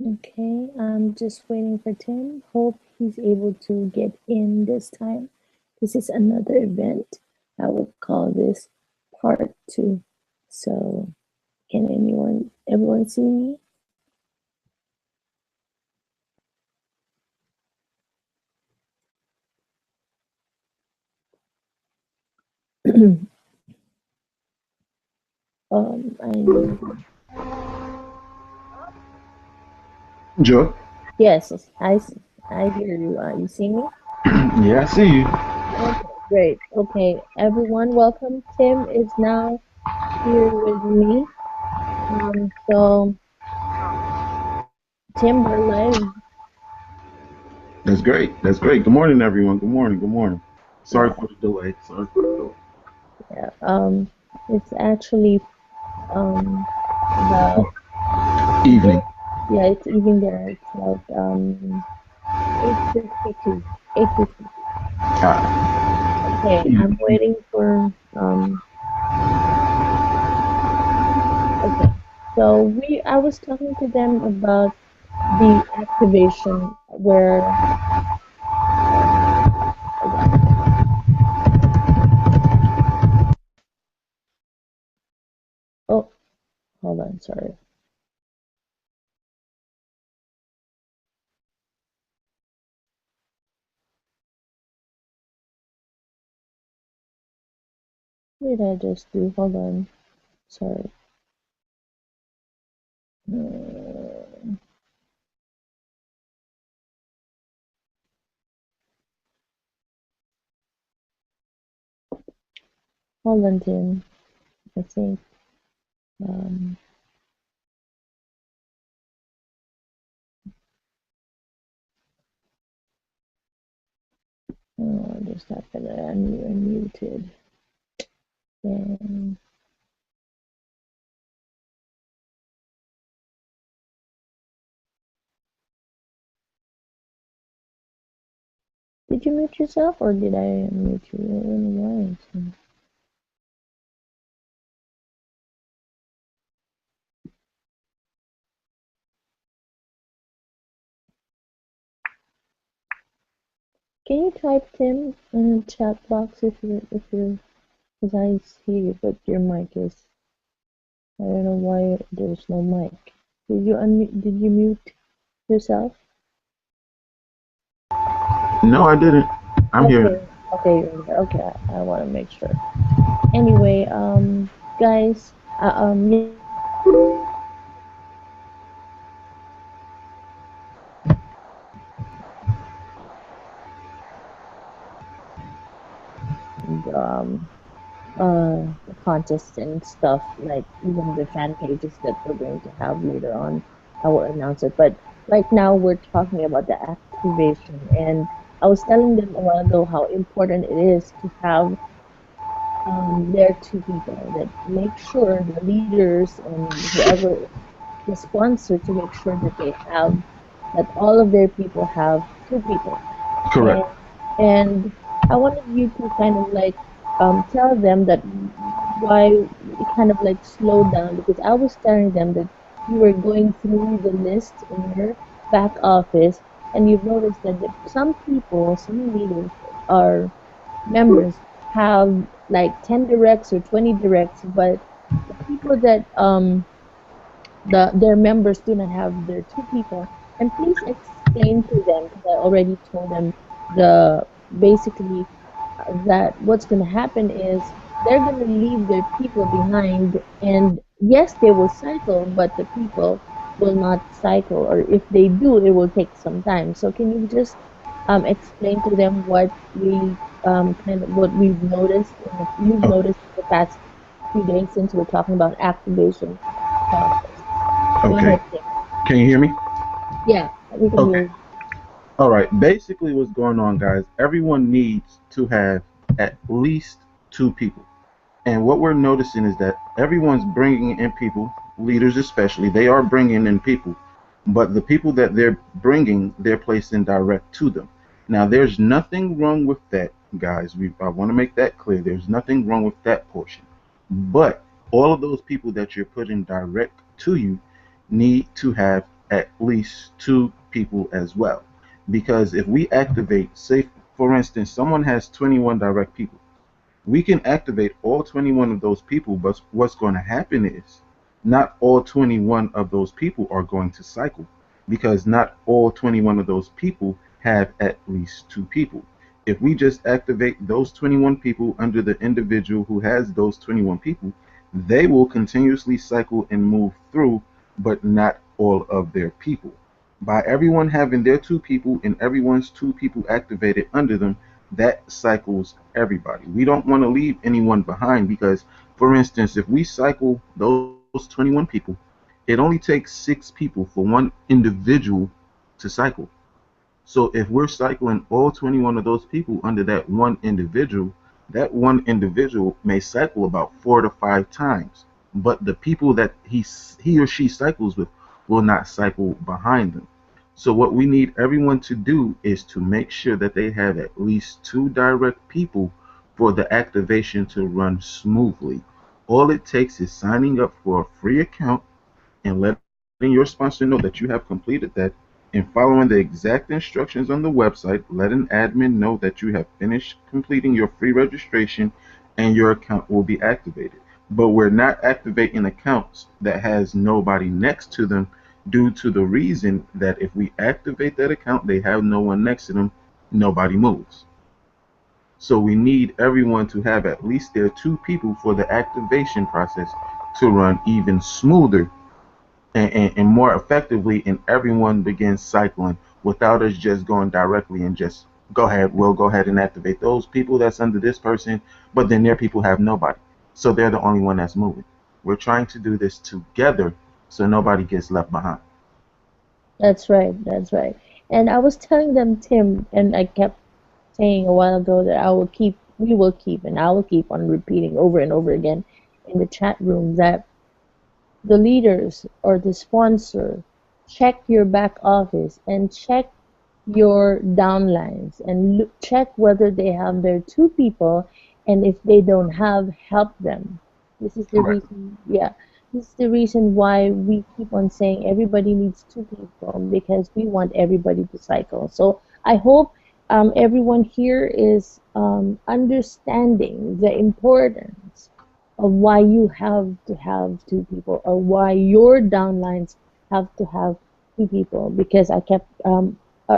Okay, I'm just waiting for Tim. Hope he's able to get in this time. This is another event. I would call this part two. So, can everyone see me? I need, Joe? yes, I hear you. You see me? Yeah, I see you. Okay, great. Okay, everyone, welcome. Tim is now here with me. So Tim, we're live. That's great. That's great. Good morning, everyone. Good morning. Good morning. Sorry Yeah, for the delay. Sorry for the delay. yeah. It's actually um the Evening. yeah, it's even there. It's like 8:52. 8:52. Okay, I'm Evening. waiting for okay. So I was talking to them about the activation where hold on. Oh, hold on, sorry. What did I just do? Hold on. Sorry. Uh, hold on, Tim. I think um oh, I just happened to unmuted. And did you mute yourself or did I unmute you? I don't know why. Can you type Tim in the chat box if you're because I see you but your mic is I don't know why there's no mic. Did you mute yourself? No, I didn't. I'm here. Okay. Okay, you're there. Okay, I want to make sure. Anyway, guys, yeah, and, the contests and stuff, like even the fan pages that we're going to have later on. I will announce it. But right now we're talking about the activation, and I was telling them a while ago how important it is to have their two people that make sure the leaders and whoever is the sponsor to make sure that they have that all of their people have two people Correct. and and I wanted you to kind of like tell them that why it kind of like slowed down because I was telling them that you were going through the list in your back office and you've noticed that some people, some leaders are members have like 10 directs or 20 directs, but the people that their members do not have their two people. And please explain to them because I already told them the basically that what's going to happen is they're going to leave their people behind and yes they will cycle but the people will not cycle or if they do it will take some time so can you just explain to them what we kind of what we've noticed and you've Oh, noticed in the past few days since we're talking about activation process. Go okay. ahead, Tim. Can you hear me? Yeah, we can Okay. hear you. All right. Basically, what's going on, guys? Everyone needs to have at least two people. And what we're noticing is that everyone's bringing in people, leaders especially, they are bringing in people, but the people that they're bringing, they're placing direct to them. Now, there's nothing wrong with that, guys. I want to make that clear. There's nothing wrong with that portion. But all of those people that you're putting direct to you need to have at least two people as well. Because if we activate, say for instance, someone has 21 direct people, we can activate all 21 of those people, but what's going to happen is not all 21 of those people are going to cycle, because not all 21 of those people have at least two people. If we just activate those 21 people under the individual who has those 21 people, they will continuously cycle and move through, but not all of their people. By everyone having their two people and everyone's two people activated under them, that cycles everybody. We don't want to leave anyone behind because, for instance, if we cycle those 21 people, it only takes six people for one individual to cycle. So if we're cycling all 21 of those people under that one individual may cycle about 4 to 5 times, but the people that he or she cycles with will not cycle behind them. So what we need everyone to do is to make sure that they have at least two direct people for the activation to run smoothly. All it takes is signing up for a free account and letting your sponsor know that you have completed that, and following the exact instructions on the website. Let an admin know that you have finished completing your free registration and your account will be activated. But we're not activating accounts that has nobody next to them, due to the reason that if we activate that account, they have no one next to them, nobody moves. So we need everyone to have at least their two people for the activation process to run even smoother and more effectively, and everyone begins cycling without us just going directly and just we'll go ahead and activate those people that's under this person, but then their people have nobody. So they're the only one that's moving. We're trying to do this together so nobody gets left behind. That's right. That's right. And I was telling them, Tim, and I kept saying a while ago that we will keep, and I will keep on repeating over and over again in the chat room that the leaders or the sponsor check your back office and check your downlines and check whether they have their two people, and if they don't have, help them. This is the Correct. reason, yeah, this is the reason why we keep on saying everybody needs two people, because we want everybody to cycle. So I hope everyone here is understanding the importance of why you have to have two people, or why your downlines have to have two people. Because I kept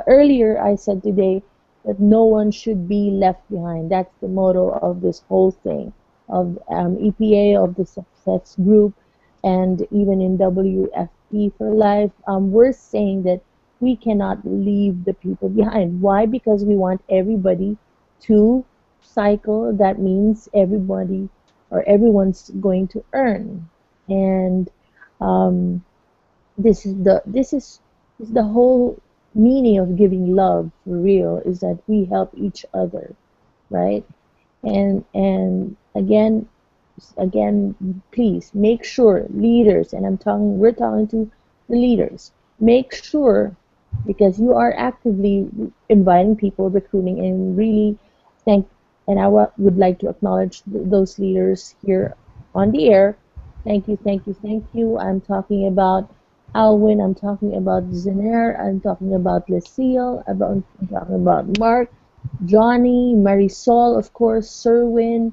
earlier I said today that no one should be left behind. That's the motto of this whole thing, of EPA, of the success group, and even in WFP for life. We're saying that we cannot leave the people behind. Why? Because we want everybody to cycle. That means everybody or everyone's going to earn. And um, this is the whole meaning of giving love for real, is that we help each other, right? And again, please make sure, leaders, and we're talking to the leaders, make sure, because you are actively inviting people, recruiting, and really thank, and would like to acknowledge those leaders here on the air. Thank you, thank you, thank you. I'm talking about Alwyn, I'm talking about Zenair, I'm talking about Lucille, I'm talking about Mark, Johnny, Marisol, of course, Serwin,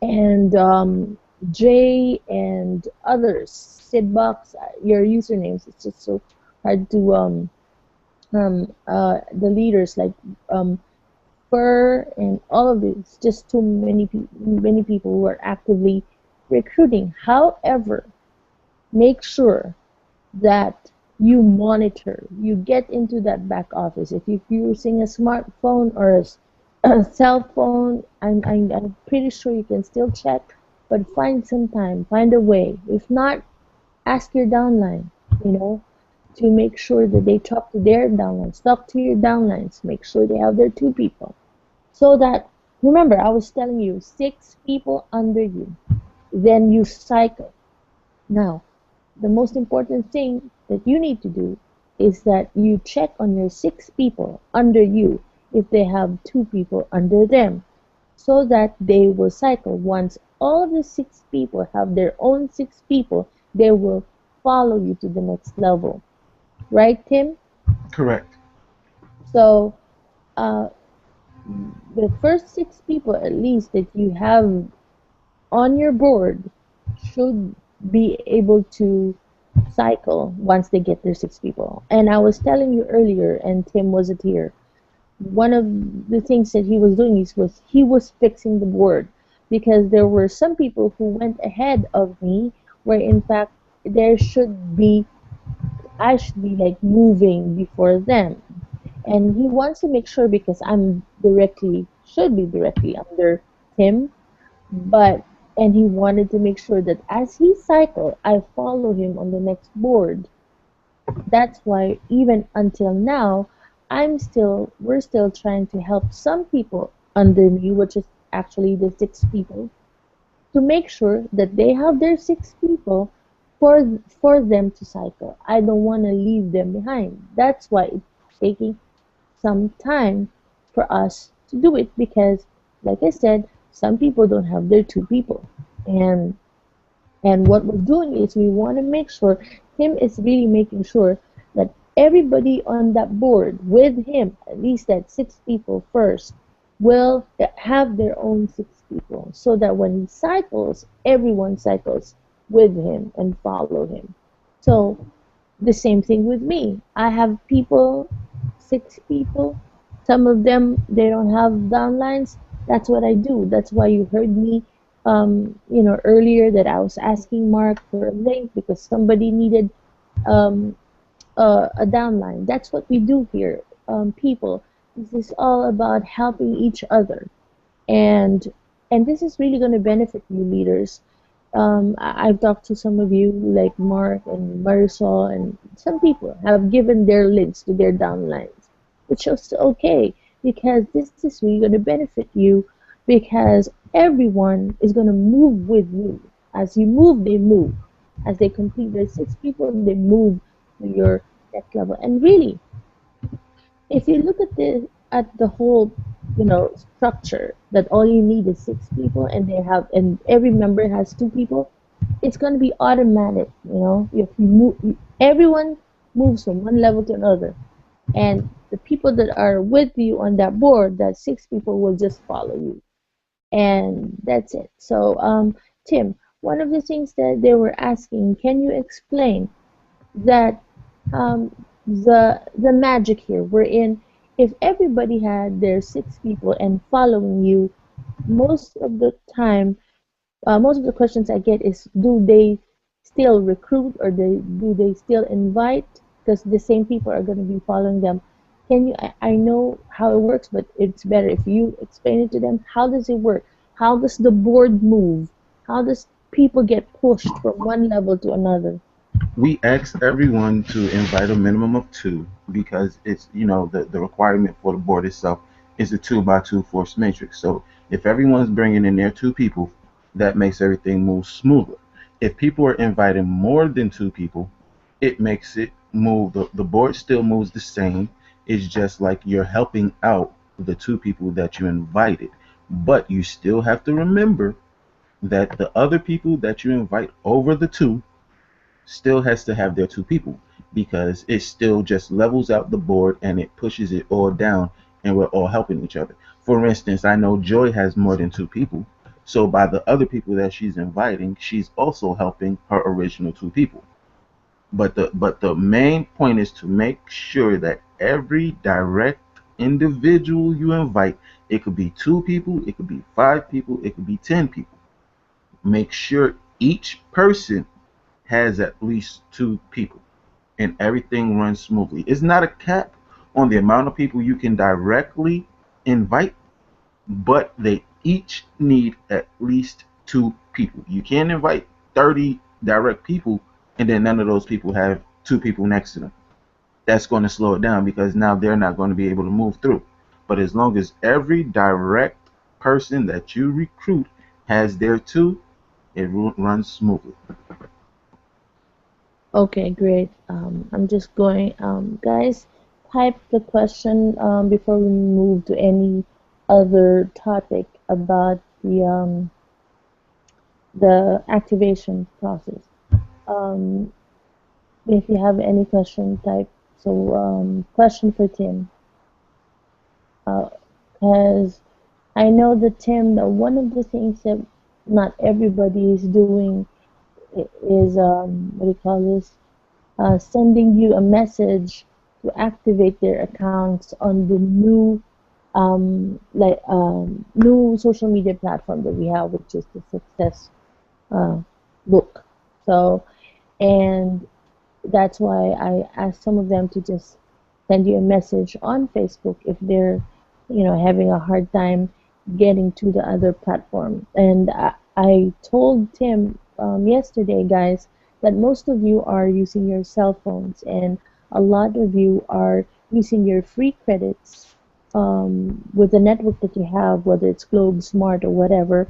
and Jay, and others. Sidbox, your usernames. It's just so hard to the leaders like Fur and all of these. Just too many people who are actively recruiting. However, make sure that you monitor, you get into that back office. If you're using a smartphone or a cell phone, I'm pretty sure you can still check, but find some time, find a way. If not, ask your downline, you know, to make sure that they talk to their downlines, talk to your downlines, make sure they have their two people. So that, remember, I was telling you, six people under you, then you cycle. Now, the most important thing that you need to do is that you check on your six people under you if they have two people under them, so that they will cycle. Once all the six people have their own six people, they will follow you to the next level. right, Tim? Correct. So uh, the first six people at least that you have on your board should be able to cycle once they get their six people. And I was telling you earlier, and Tim wasn't here. One of the things that he was doing was he was fixing the board because there were some people who went ahead of me where in fact there should be I should be like moving before them. And he wants to make sure because I'm directly should be directly under him, but and he wanted to make sure that as he cycle, I follow him on the next board. That's why even until now, we're still trying to help some people under me, which is actually the six people, to make sure that they have their six people for them to cycle. I don't want to leave them behind. That's why it's taking some time for us to do it because, like I said, some people don't have their two people, and what we're doing is we want to make sure him is really making sure that everybody on that board with him, at least that six people first, will have their own six people so that when he cycles, everyone cycles with him and follow him. So the same thing with me. I have people, six people. Some of them they don't have downlines. That's what I do. That's why you heard me, earlier that I was asking Mark for a link because somebody needed um, a downline. That's what we do here, people. This is all about helping each other, and this is really going to benefit you leaders. I've talked to some of you like Mark and Marisol, and some people have given their links to their downlines, which is okay because this is really going to benefit you because everyone is going to move with you. As you move, they move. As they complete their six people, they move to your next level. And really, if you look at the whole structure that all you need is six people and every member has two people, it's going to be automatic. If you move, everyone moves from one level to another, and the people that are with you on that board, that six people, will just follow you, and that's it. So Tim, one of the things that they were asking, can you explain that the magic here we're in, if everybody had their six people and following you, most of the time, most of the questions I get is, do they still recruit or do they still invite? Because the same people are going to be following them. Can you? I know how it works, but it's better if you explain it to them. How does it work? How does the board move? How does people get pushed from one level to another? We ask everyone to invite a minimum of two because it's, the requirement for the board itself is a 2 by 2 force matrix. So if everyone's bringing in their two people, that makes everything move smoother. If people are inviting more than two people, it makes it move. The board still moves the same. It's just like you're helping out the two people that you invited. But you still have to remember that the other people that you invite over the two still has to have their two people because it still just levels out the board and it pushes it all down and we're all helping each other. For instance, I know Joy has more than two people. So by the other people that she's inviting, she's also helping her original two people. But the main point is to make sure that every direct individual you invite, it could be two people, it could be five people, it could be 10 people. Make sure each person has at least two people and everything runs smoothly. It's not a cap on the amount of people you can directly invite, but they each need at least two people. You can't invite 30 direct people and then none of those people have two people next to them. That's going to slow it down because now they're not going to be able to move through. But as long as every direct person that you recruit has their two, it runs smoothly. Okay, great. I'm just going, guys, type the question before we move to any other topic about the activation process. Um, if you have any question, type. So, question for Tim, because I know that Tim, that one of the things that not everybody is doing is what do you call this? Sending you a message to activate their accounts on the new social media platform that we have, which is the Success uh, Book. So, and that's why I asked some of them to just send you a message on Facebook if they're, having a hard time getting to the other platform. And I told Tim yesterday, guys, that most of you are using your cell phones, and a lot of you are using your free credits with the network that you have, whether it's Globe, Smart, or whatever,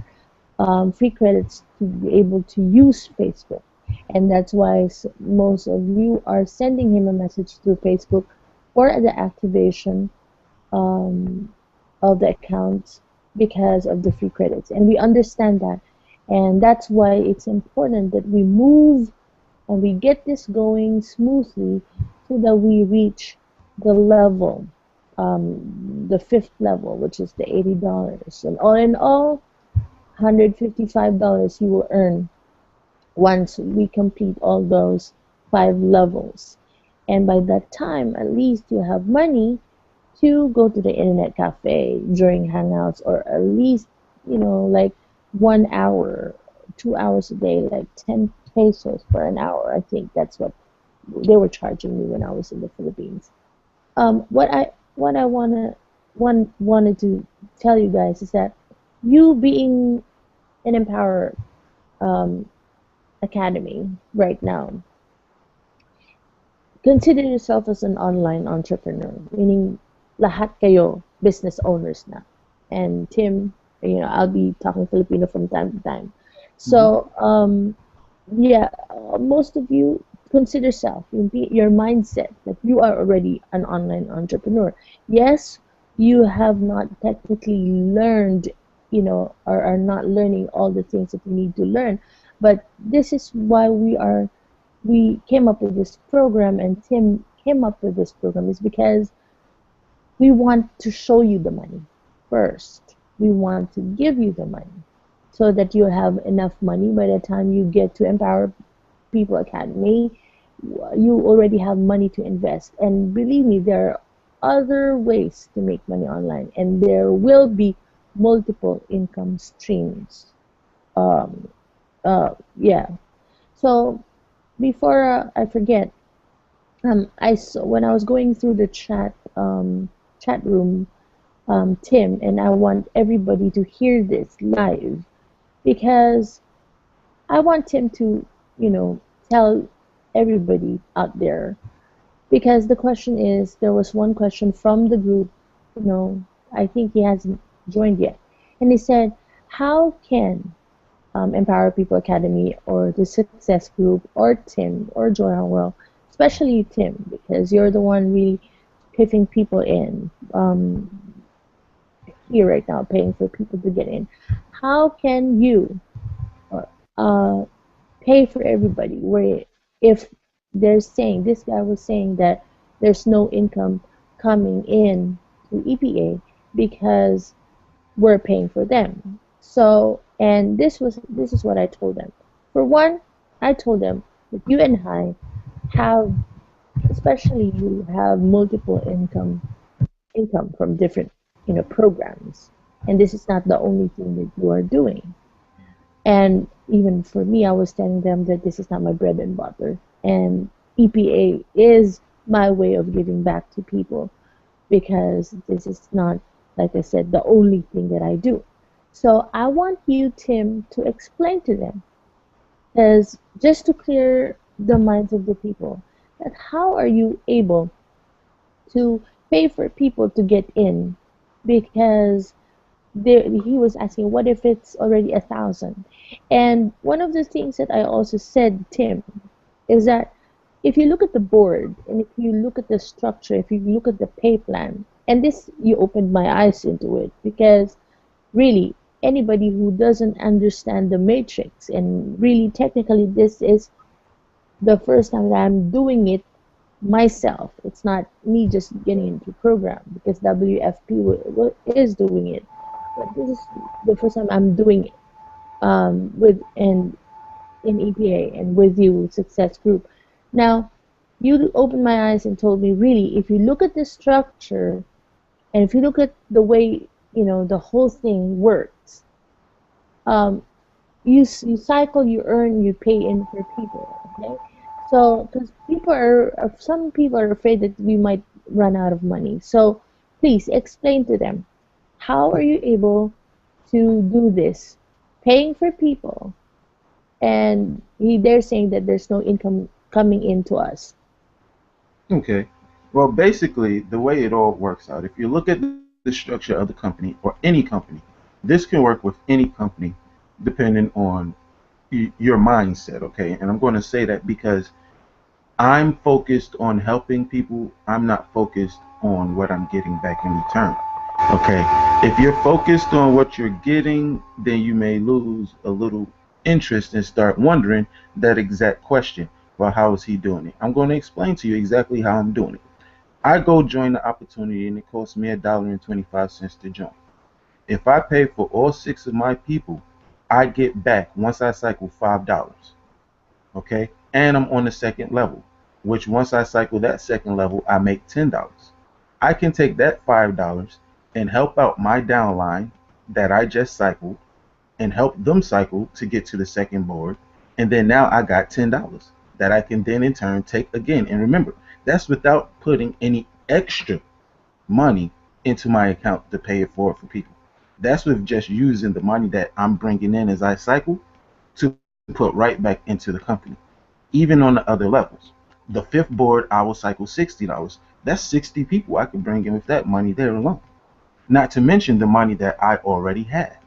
free credits to be able to use Facebook. And that's why most of you are sending him a message through Facebook for the activation um, of the accounts because of the free credits. And we understand that. And that's why it's important that we move and we get this going smoothly so that we reach the level, the fifth level, which is the $80. And all in all, $155 you will earn once we complete all those 5 levels. And by that time, at least you have money to go to the internet cafe during hangouts, or at least, like 1 hour, 2 hours a day, like 10 pesos for an hour. I think that's what they were charging me when I was in the Philippines. What I wanted to tell you guys is that you being an Empower um, Academy right now, consider yourself as an online entrepreneur, meaning lahat kayo business owners na. And Tim, I'll be talking Filipino from time to time. Hmm. So, yeah, most of you consider self, your mindset that you are already an online entrepreneur. Yes, you have not technically learned, or are not learning all the things that you need to learn, but this is why we came up with this program, and Tim came up with this program, is because we want to show you the money first. We want to give you the money so that you have enough money by the time you get to Empower People Academy. You already have money to invest. And believe me, there are other ways to make money online, and there will be multiple income streams. Um, yeah. So before I forget, I saw when I was going through the chat room, Tim, and I want everybody to hear this live because I want Tim to, tell everybody out there, because the question is, there was one question from the group, I think he hasn't joined yet, and he said, how can Empower People Academy or the Success Group or Tim or Joy Howell, especially Tim, because you're the one really piffing people in here right now, paying for people to get in. How can you uh, pay for everybody? Where if they're saying, this guy was saying that there's no income coming in to EPA because we're paying for them. So, and this is what I told them. For one, I told them that you and I have, especially you have multiple income from different programs, and this is not the only thing that you are doing. And even for me, I was telling them that this is not my bread and butter, and EPA is my way of giving back to people, because this is not, like I said, the only thing that I do. So I want you, Tim, to explain to them, because just to clear the minds of the people, that how are you able to pay for people to get in? Because he was asking, what if it's already 1,000? And one of the things that I also said, Tim, is that if you look at the board, and if you look at the structure, if you look at the pay plan, and this, you opened my eyes into it, because really, anybody who doesn't understand the matrix, and really technically this is the first time that I'm doing it myself. It's not me just getting into program because WFP is doing it, but this is the first time I'm doing it with and in EPA and with you Success Group. Now, you opened my eyes and told me really, if you look at the structure and if you look at the way the whole thing works, um, you cycle, you earn, you pay in for people. Okay, so because some people are afraid that we might run out of money. So please explain to them, how are you able to do this, paying for people, and they're saying that there's no income coming into us. Okay. Well, basically, the way it all works out, if you look at the structure of the company or any company, this can work with any company depending on your mindset, okay? And I'm going to say that because I'm focused on helping people. I'm not focused on what I'm getting back in return. Okay. If you're focused on what you're getting, then you may lose a little interest and start wondering that exact question. Well, how is he doing it? I'm going to explain to you exactly how I'm doing it. I go join the opportunity and it costs me $1.25 to join. If I pay for all six of my people, I get back once I cycle $5. Okay, and I'm on the second level, which once I cycle that second level, I make $10. I can take that $5 and help out my downline that I just cycled and help them cycle to get to the second board. And then now I got $10 that I can then in turn take again. And remember, that's without putting any extra money into my account to pay it forward for people. That's with just using the money that I'm bringing in as I cycle to put right back into the company even on the other levels. The fifth board, I will cycle $60. That's 60 people I can bring in with that money there alone. Not to mention the money that I already have.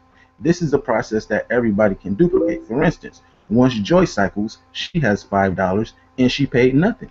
This is a process that everybody can duplicate. For instance, once Joy cycles, she has $5 and she paid nothing.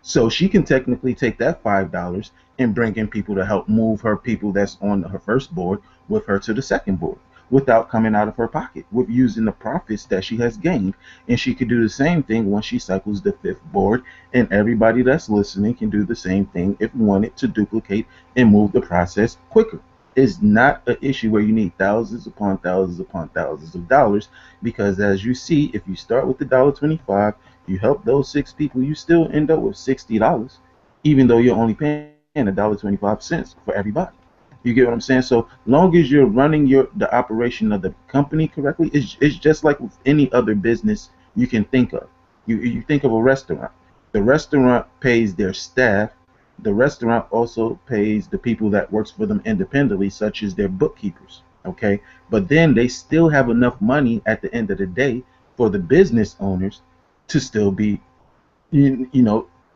So she can technically take that $5 and bring in people to help move her people that's on her first board with her to the second board without coming out of her pocket, with using the profits that she has gained. And she could do the same thing once she cycles the fifth board, and everybody that's listening can do the same thing if wanted to duplicate and move the process quicker. It's not an issue where you need thousands upon thousands of dollars, because as you see, if you start with the $1.25, you help those six people, you still end up with $60, even though you're only paying $1.25 for everybody. You get what I'm saying? So long as you're running the operation of the company correctly, it's just like with any other business you can think of. You think of a restaurant. The restaurant pays their staff. The restaurant also pays the people that works for them independently, such as their bookkeepers. Okay, but then they still have enough money at the end of the day for the business owners to still be,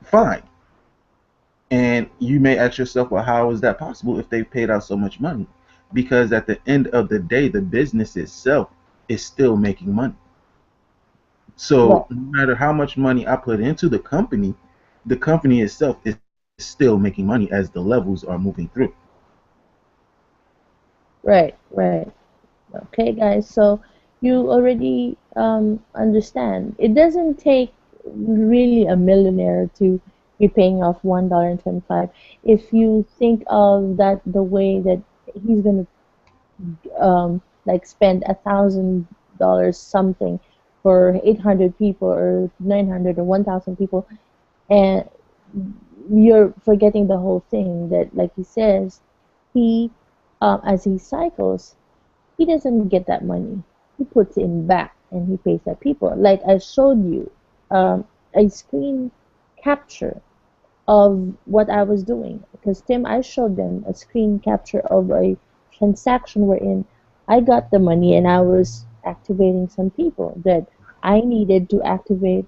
fine. And you may ask yourself, well, how is that possible if they paid out so much money? Because at the end of the day, the business itself is still making money. Right, So no matter how much money I put into the company itself is still making money as the levels are moving through. right. Okay, guys. So you already understand. It doesn't take really a millionaire to be paying off $1.25. If you think of that the way that he's gonna like spend $1,000 something for 800 people or 900 or 1,000 people, and you're forgetting the whole thing that, like he says, he as he cycles, he doesn't get that money. He puts in back and he pays that people. Like I showed you a screen capture of what I was doing. Because Tim, I showed them a screen capture of a transaction wherein I got the money and I was activating some people that I needed to activate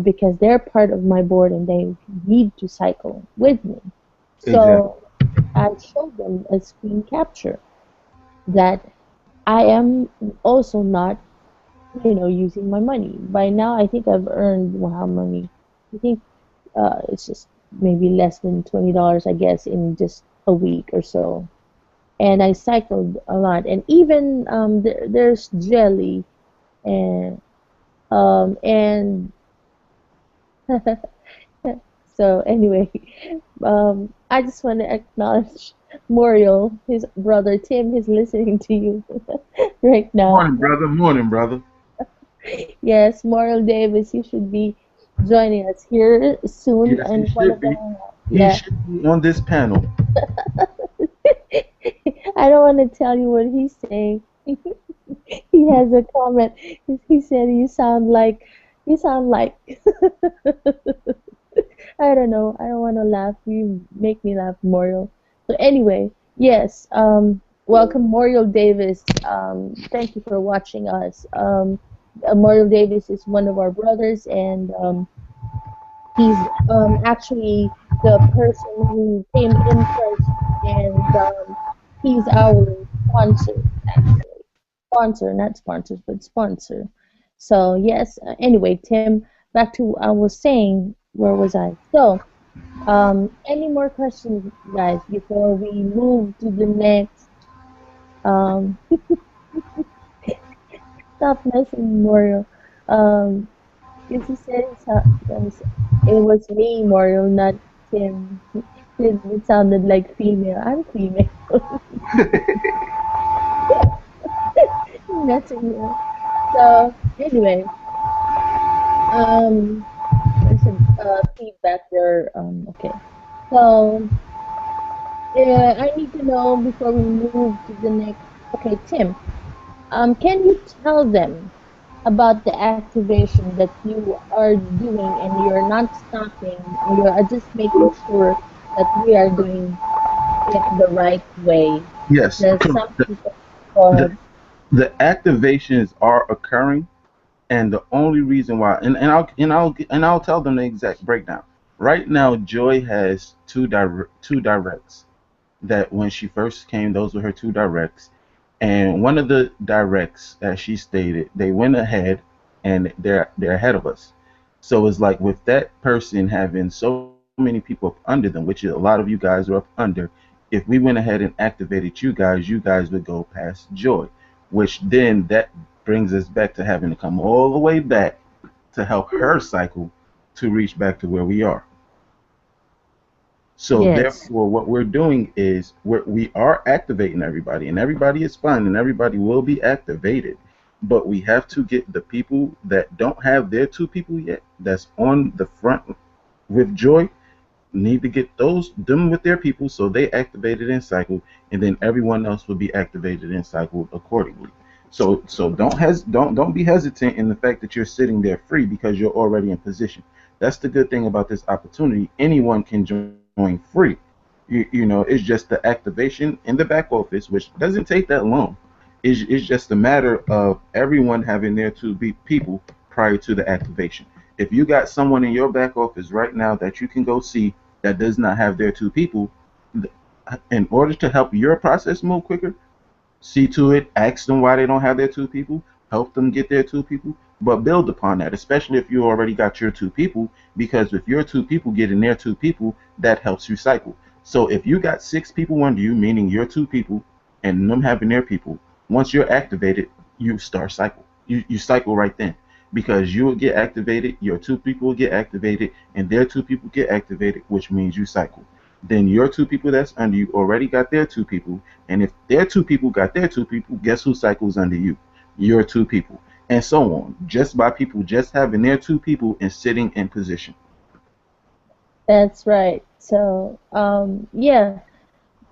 because they're part of my board and they need to cycle with me. Exactly. So I showed them a screen capture that I am also not, using my money. By now, I think I've earned, well, how many? I think it's just maybe less than $20, I guess, in just a week or so. And I cycled a lot. And even there's jelly and and So anyway, I just want to acknowledge Muriel, his brother Tim, is listening to you right now. Morning, brother. Morning, brother. Yes, Muriel Davis, you should be joining us here soon Yes, he in one should of the be. hangouts. He Yeah. should be on this panel. I don't want to tell you what he's saying. He has a comment. He said you sound like I don't know. I don't want to laugh. You make me laugh, Muriel. So anyway, yes. Welcome, Muriel Davis. Thank you for watching us. Muriel Davis is one of our brothers, and he's actually the person who came in first, and he's our sponsor, actually. Sponsor, not sponsors, but sponsor. So yes. Anyway, Tim, back to what I was saying. Where was I? So. Any more questions, guys, before we move to the next? Um, Stop messing, Mario. Um, because he said it was me, Mario, not Tim. It sounded like female. I'm female. Messing with. So anyway, um, there's a feedback there. Okay. So I need to know before we move to the next. Okay, Tim. Can you tell them about the activation that you are doing and you're not stopping? You're just making sure that we are doing it the right way. Yes, There's correct. some people. Go The, ahead. the activations are occurring, and the only reason why, and I'll tell them the exact breakdown. Right now, Joy has two directs. That when she first came, those were her two directs. And one of the directs, as she stated, they went ahead and they're ahead of us. So it's like with that person having so many people up under them, which a lot of you guys are up under, if we went ahead and activated you guys would go past Joy, which then that brings us back to having to come all the way back to help her cycle to reach back to where we are. So Yes, therefore, what we're doing is we are activating everybody, and everybody is fine, and everybody will be activated. But we have to get the people that don't have their two people yet, that's on the front with Joy, need to get those them with their people so they activated in cycle, and then everyone else will be activated in cycle accordingly. So don't be hesitant in the fact that you're sitting there free because you're already in position. That's the good thing about this opportunity. Anyone can join free. You know, it's just the activation in the back office, which doesn't take that long. It's just a matter of everyone having their two people prior to the activation. If you got someone in your back office right now that you can go see that does not have their two people, in order to help your process move quicker, see to it, ask them why they don't have their two people, help them get their two people, but build upon that, especially if you already got your two people, because with your two people getting their two people, that helps you cycle. So if you got six people under you, meaning your two people and them having their people, once you're activated, you start cycle. You cycle right then. Because you will get activated, your two people will get activated, and their two people get activated, which means you cycle. Then your two people that's under you already got their two people, and if their two people got their two people, guess who cycles under you? Your two people. And so on. Just by people just having their two people and sitting in position. that's right. So, yeah,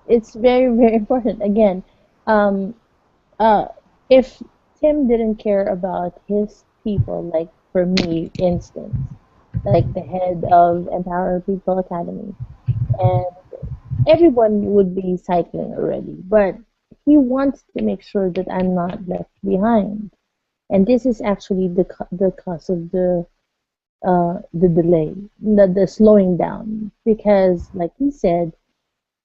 it's very, very important. Again, um, uh, if Tim didn't care about his people, like for me, instance, like the head of Empower People Academy, and everyone would be cycling already, but he wants to make sure that I'm not left behind. And this is actually the cause of the delay, the slowing down, because like he said,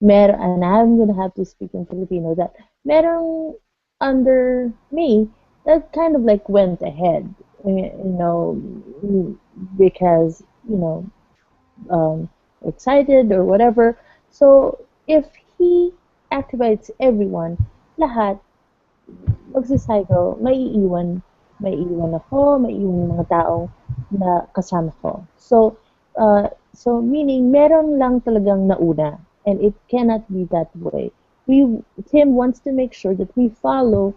and I'm gonna have to speak in Filipino that merong under me that kind of like went ahead, you know, because um, excited or whatever. So if he activates everyone, lahat magsicycle, may iwan ako, may iwan yung mga taong na kasama ko. So, So meaning meron lang talagang nauna and it cannot be that way. Tim wants to make sure that we follow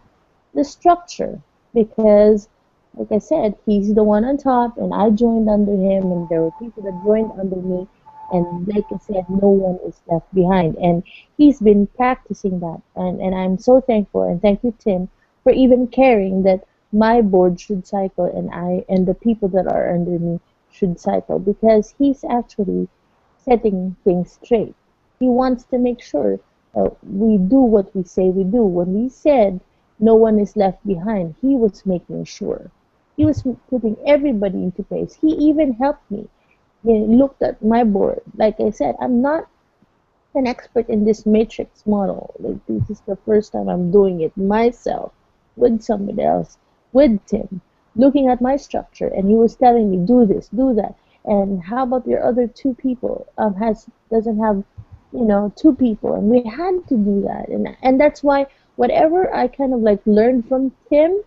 the structure because like I said, he's the one on top and I joined under him and there were people that joined under me and like I said, no one is left behind. And he's been practicing that and I'm so thankful and thank you Tim for even caring that my board should cycle and I and the people that are under me should cycle because he's actually setting things straight. He wants to make sure we do what we say we do. When we said no one is left behind, he was making sure. He was putting everybody into place. He even helped me. He looked at my board. Like I said, I'm not an expert in this matrix model. Like this is the first time I'm doing it myself with somebody else, with Tim, looking at my structure, and he was telling me do this, do that, and how about your other two people? Has doesn't have, two people, and we had to do that, and that's why whatever I kind of like learned from Tim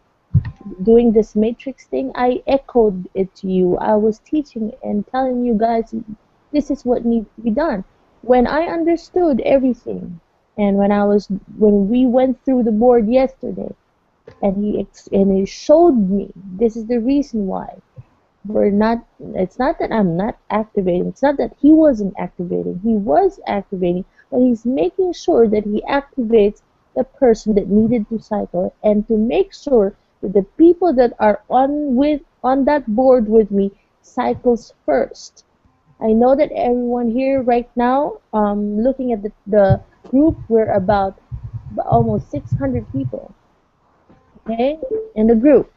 doing this matrix thing, I echoed it to you. I was teaching and telling you guys this is what needs to be done. When I understood everything, and when we went through the board yesterday, and he showed me this is the reason why we're not. It's not that I'm not activating. It's not that he wasn't activating. He was activating, but he's making sure that he activates the person that needed to cycle and to make sure that the people that are on that board with me cycles first. I know that everyone here right now, looking at the group, we're about almost 600 people, okay, in the group,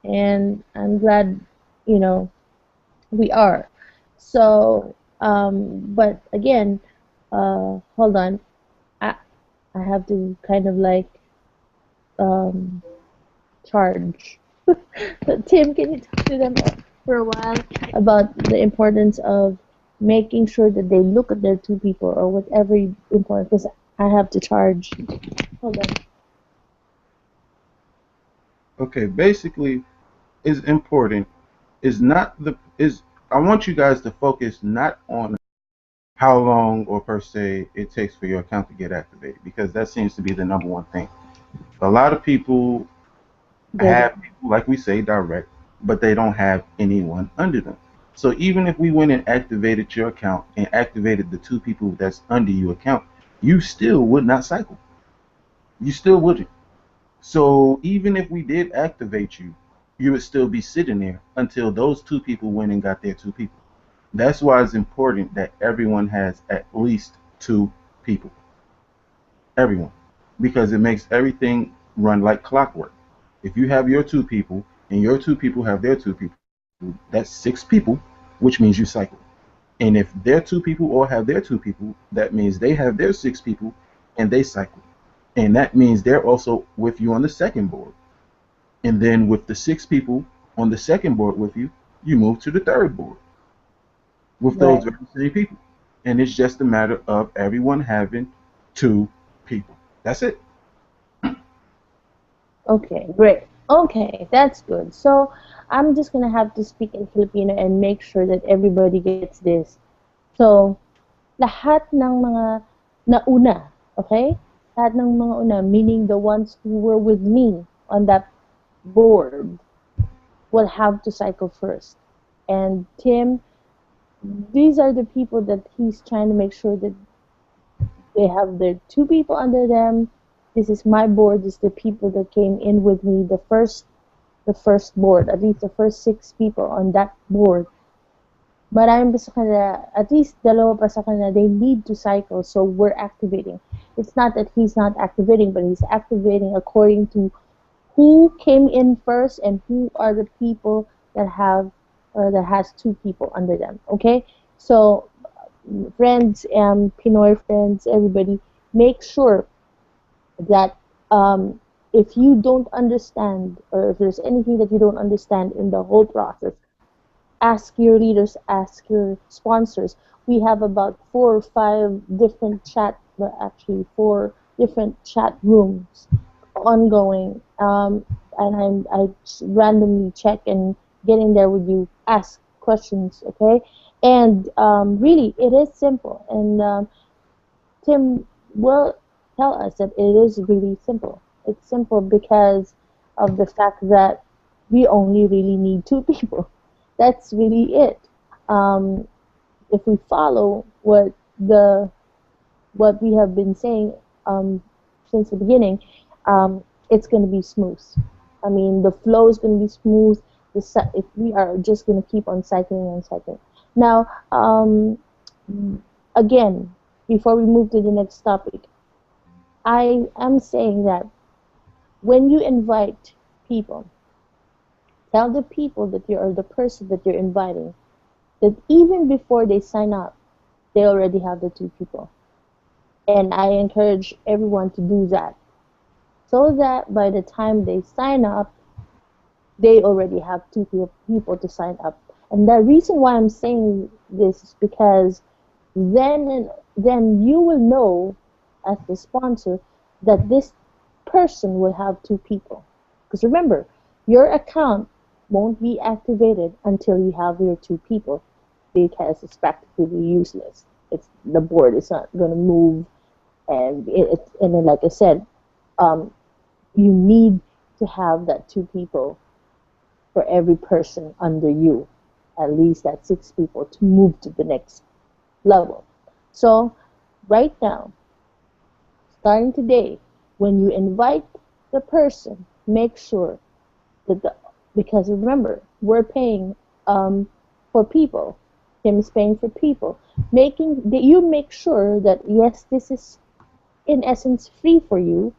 and I'm glad, you know, we are. So, but again, hold on. I I have to kind of like um, charge. Tim, can you talk to them for a while about the importance of making sure that they look at their two people or whatever important? Because I have to charge. Hold on. Okay, basically, is important is not the is I want you guys to focus not on how long or per se it takes for your account to get activated because that seems to be the number one thing. A lot of people They have don't. people like we say direct, but they don't have anyone under them. So even if we went and activated your account and activated the two people that's under your account, you still would not cycle. You still wouldn't. So even if we did activate you, you would still be sitting there until those two people went and got their two people. That's why it's important that everyone has at least two people. Everyone. Because it makes everything run like clockwork. If you have your two people and your two people have their two people, that's six people, which means you cycle. And if their two people all have their two people, that means they have their six people and they cycle. And that means they're also with you on the second board. And then with the six people on the second board with you, you move to the third board with those Right. very same people. And it's just a matter of everyone having two people. That's it. Okay, great. Okay, that's good. So I'm just gonna have to speak in Filipino and make sure that everybody gets this. So, lahat ng mga nauna, okay? Lahat ng mga una, meaning the ones who were with me on that board, will have to cycle first. And Tim, these are the people that he's trying to make sure that they have their two people under them. This is my board. This is the people that came in with me. The first board, at least the first six people on that board. Marami pa sa kanila, at least dalawa pa sa kanila, they need to cycle, so we're activating. It's not that he's not activating, but he's activating according to who came in first and who are the people that have or that has two people under them. Okay, so friends, Pinoy friends, everybody, make sure that if you don't understand or if there's anything that you don't understand in the whole process, ask your leaders, ask your sponsors. We have about 4 or 5 different chat, well, actually 4 different chat rooms ongoing. I randomly check and get in there with you, ask questions, okay? And really, it is simple. And Tim will tell us that it is really simple. It's simple because of the fact that we only really need two people. That's really it. Um, if we follow what we have been saying um, since the beginning, it's going to be smooth. I mean, the flow is going to be smooth. If we are just going to keep on cycling and cycling. Now, again, before we move to the next topic, I am saying that when you invite people, tell the people that you are the person that you're inviting that even before they sign up, they already have the two people. And I encourage everyone to do that so that by the time they sign up, they already have two people to sign up. And the reason why I'm saying this is because then you will know as the sponsor that this person will have two people. Because remember, your account won't be activated until you have your two people because it's practically useless. It's the board is not going to move, and and then, like I said, um, you need to have that two people for every person under you, at least that six people to move to the next level. So right now, starting today, when you invite the person, make sure that because remember, we're paying for people. Tim is paying for people. Making that you make sure that yes, this is in essence free for you,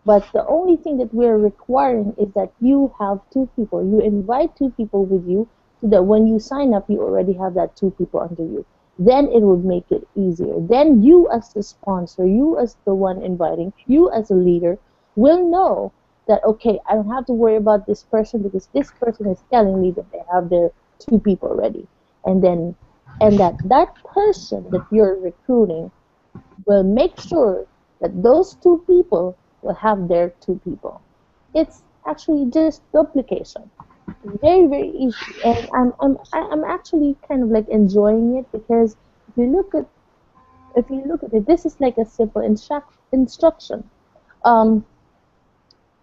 but the only thing that we're requiring is that you have two people. You invite two people with you so that when you sign up, you already have that two people under you. Then it would make it easier. Then you, as the sponsor, you, as the one inviting, you, as a leader, will know that, okay, I don't have to worry about this person because this person is telling me that they have their two people ready. And then, and that person that you're recruiting will make sure that those two people will have their two people. It's actually just duplication. It's very, very easy, and I'm actually kind of like enjoying it because if you look at if you look at it, this is like a simple instruction. Um,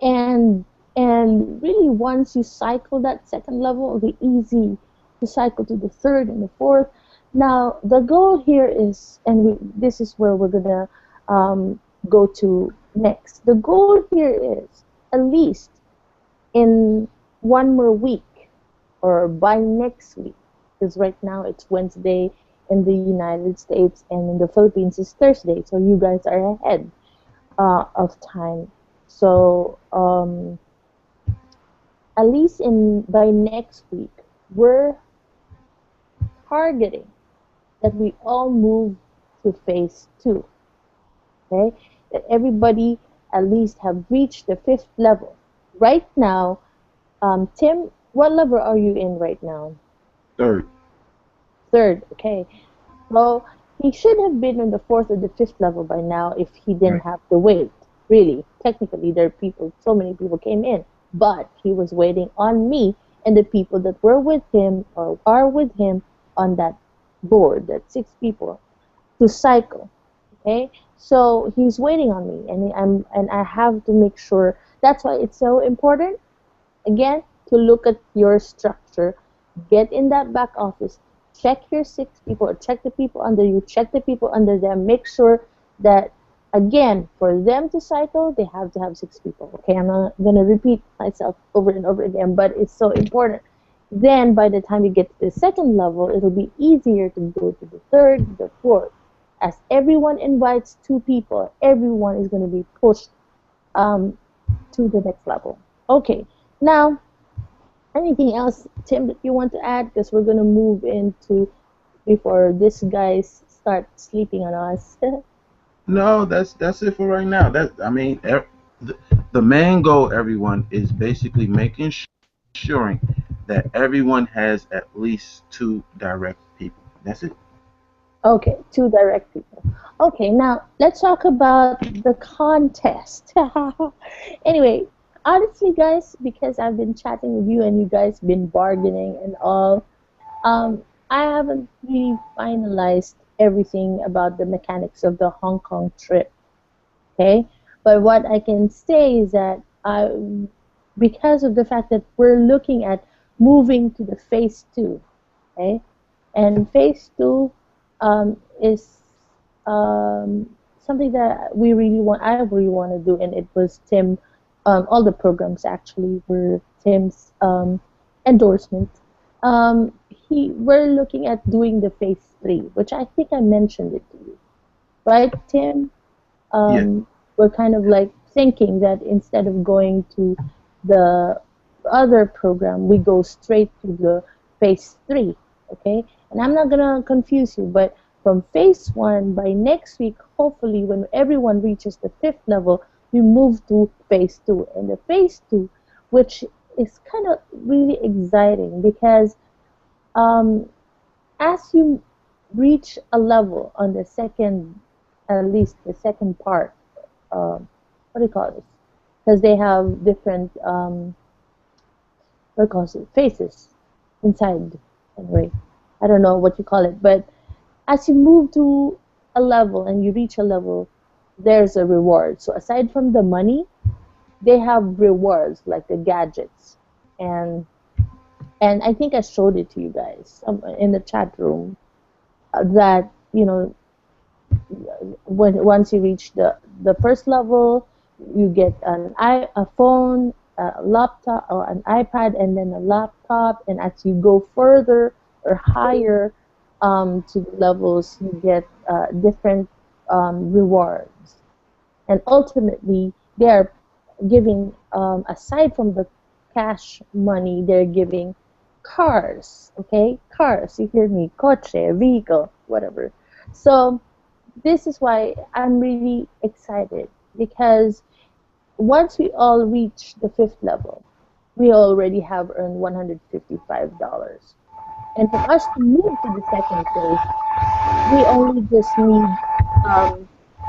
and and really once you cycle that second level, it'll be easy to cycle to the third and the fourth. Now the goal here is, and this is where we're gonna go to next. The goal here is at least in one more week or by next week, because right now it's Wednesday in the United States and in the Philippines it's Thursday, so you guys are ahead of time. So at least in by next week, we're targeting that we all move to phase two. Okay, that everybody at least have reached the fifth level. Right now, Tim, what level are you in right now? Third. Third. Okay, well, he should have been in the fourth or the fifth level by now if he didn't Right. have to wait. Really, technically, there are people, so many people came in, but he was waiting on me and the people that were with him or are with him on that board, that six people, to cycle. Okay, so he's waiting on me, and I have to make sure. That's why it's so important again to look at your structure, get in that back office, check your six people or check the people under you, check the people under them, make sure that again for them to cycle they have to have six people. Okay, I'm not going to repeat myself over and over again, but it's so important. Then by the time you get to the second level, it'll be easier to go to the third, the fourth. As everyone invites two people, everyone is going to be pushed um, to the next level. Okay, now anything else, Tim, that you want to add? Because we're gonna move into before these guys start sleeping on us. No, that's it for right now. That I mean, the, the main goal, everyone, is basically making sure that everyone has at least two direct people. That's it. Okay, two direct people. Okay, now let's talk about the contest. Anyway, honestly, guys, because I've been chatting with you and you guys been bargaining and all, I haven't really finalized everything about the mechanics of the Hong Kong trip. Okay, but what I can say is that because of the fact that we're looking at moving to the phase two, okay, and phase two is something that we really want. I really want to do, and it was Tim. All the programs actually were Tim's endorsement. We're looking at doing the phase three, which I think I mentioned it to you, right, Tim? Yeah, um, we're kind of like thinking that instead of going to the other program, we go straight to the phase three. Okay, and I'm not gonna confuse you, but from phase one by next week, hopefully, when everyone reaches the fifth level, we move to phase two. And the phase two, which is kind of really exciting because um, as you reach a level on the second, at least the second part, what do you call this? Because they have different, what do you call it, faces inside. Anyway, I don't know what you call it, but as you move to a level and you reach a level, there's a reward. So aside from the money, they have rewards like the gadgets, and I think I showed it to you guys in the chat room that when once you reach the first level, you get a phone, a laptop, or an iPad, and then a laptop. And as you go further or higher to the levels, you get different rewards. And ultimately, they are giving, aside from the cash money, they're giving cars. Okay, cars. You hear me? Coche, vehicle, whatever. So this is why I'm really excited because once we all reach the fifth level, we already have earned $155. And for us to move to the second phase, we only just need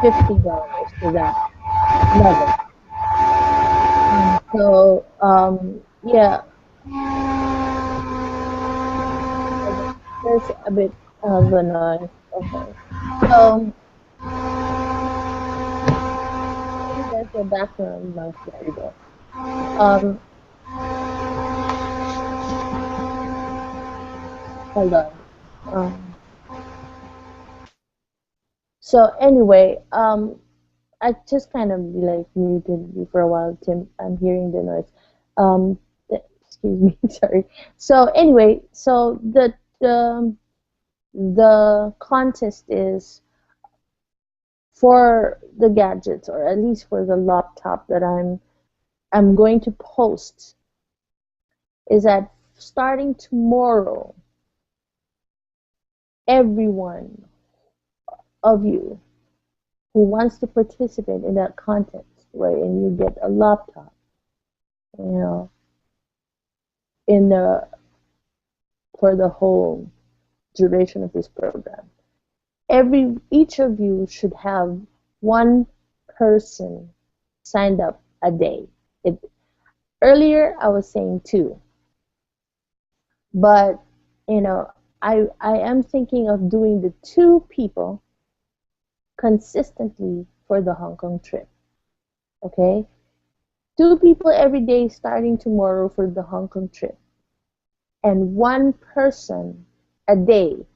$50 for that level. Yeah, hold on. There's a bit of a noise. Okay. So maybe there's a background noise. There we go. Um, hold on. So anyway, I just kind of like muted you for a while, Tim. I'm hearing the noise. Um, excuse me, sorry. So anyway, so the contest is for the gadgets, or at least for the laptop that I'm going to post, is that starting tomorrow, everyone of you who wants to participate in that contest, wherein you get a laptop, you know, in the for the whole duration of this program. Each of you should have one person signed up a day. It, earlier I was saying two, but I am thinking of doing the two people consistently for the Hong Kong trip. Okay, two people every day starting tomorrow for the Hong Kong trip, and one person a day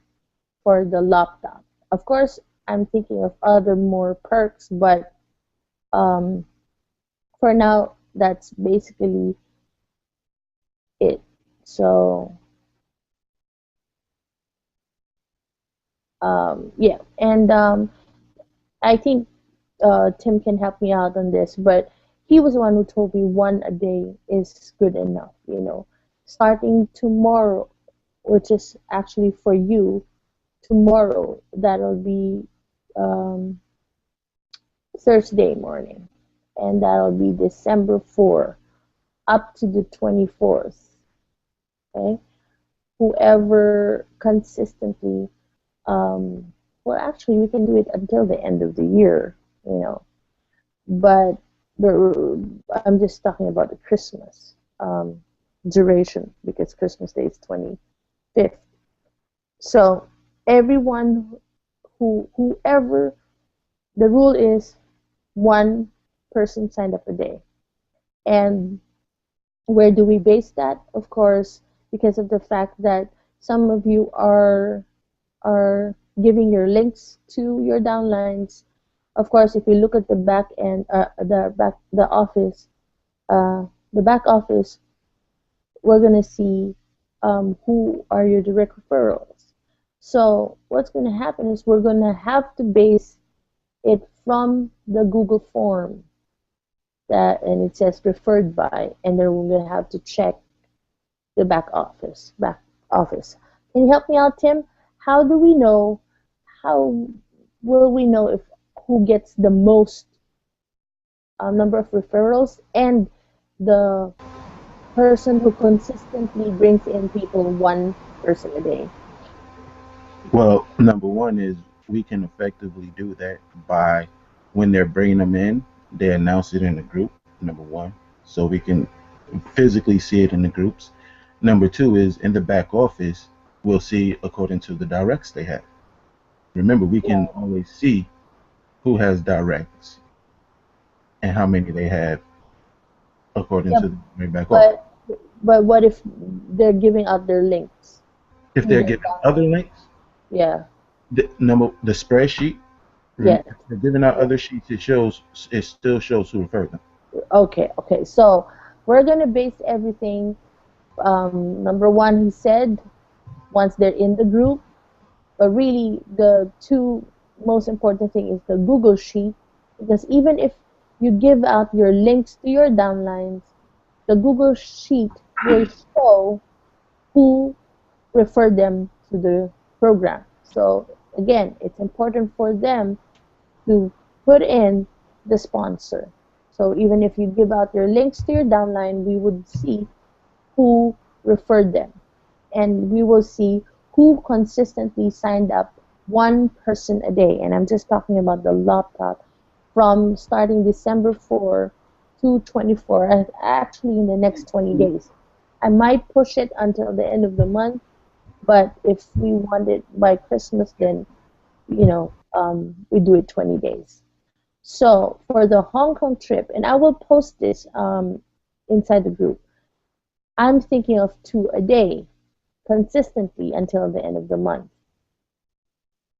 for the laptop. Of course, I'm thinking of other more perks, but um, for now, that's basically it. So, yeah, and I think Tim can help me out on this, but he was the one who told me one a day is good enough. Starting tomorrow, which is actually for you, tomorrow, that'll be um, Thursday morning, and that'll be December 4 up to the 24th. Okay, whoever consistently, um, well, actually, we can do it until the end of the year, you know, but I'm just talking about the Christmas duration because Christmas Day is 25th. So everyone whoever, the rule is one person signed up a day. And where do we base that? Of course, because of the fact that some of you are giving your links to your downlines. Of course, if you look at the back end, the office, uh, the back office, we're gonna see who are your direct referrals. So what's gonna happen is we're gonna have to base it from the Google form that, and it says referred by, and then we're gonna have to check the back office. Can you help me out, Tim? How do we know? How will we know if who gets the most number of referrals and the person who consistently brings in people, one person a day? Well, number one is we can effectively do that by when they're bringing them in, they announce it in the group, number one, so we can physically see it in the groups. Number two is in the back office, we'll see according to the directs they have. Remember, we can Yeah. always see who has directs and how many they have according Yeah, to the back office. but what if they're giving out their links If in they're their given other downline? links, Yeah. the spreadsheet, Yes. if they're giving out Yes. other sheets, it still shows who referred them. Okay. Okay. So we're gonna base everything. Number one, he said once they're in the group. But really, the two most important thing is the Google Sheet, because even if you give out your links to your downlines, the Google Sheet will show who referred them to the program. So again, it's important for them to put in the sponsor. So even if you give out your links to your downline, we would see who referred them, and we will see who consistently signed up one person a day. And I'm just talking about the laptop from starting December 4 to 24, actually in the next 20 days. I might push it until the end of the month, but if we want it by Christmas, then we do it 20 days. So for the Hong Kong trip, and I will post this inside the group, I'm thinking of two a day consistently until the end of the month,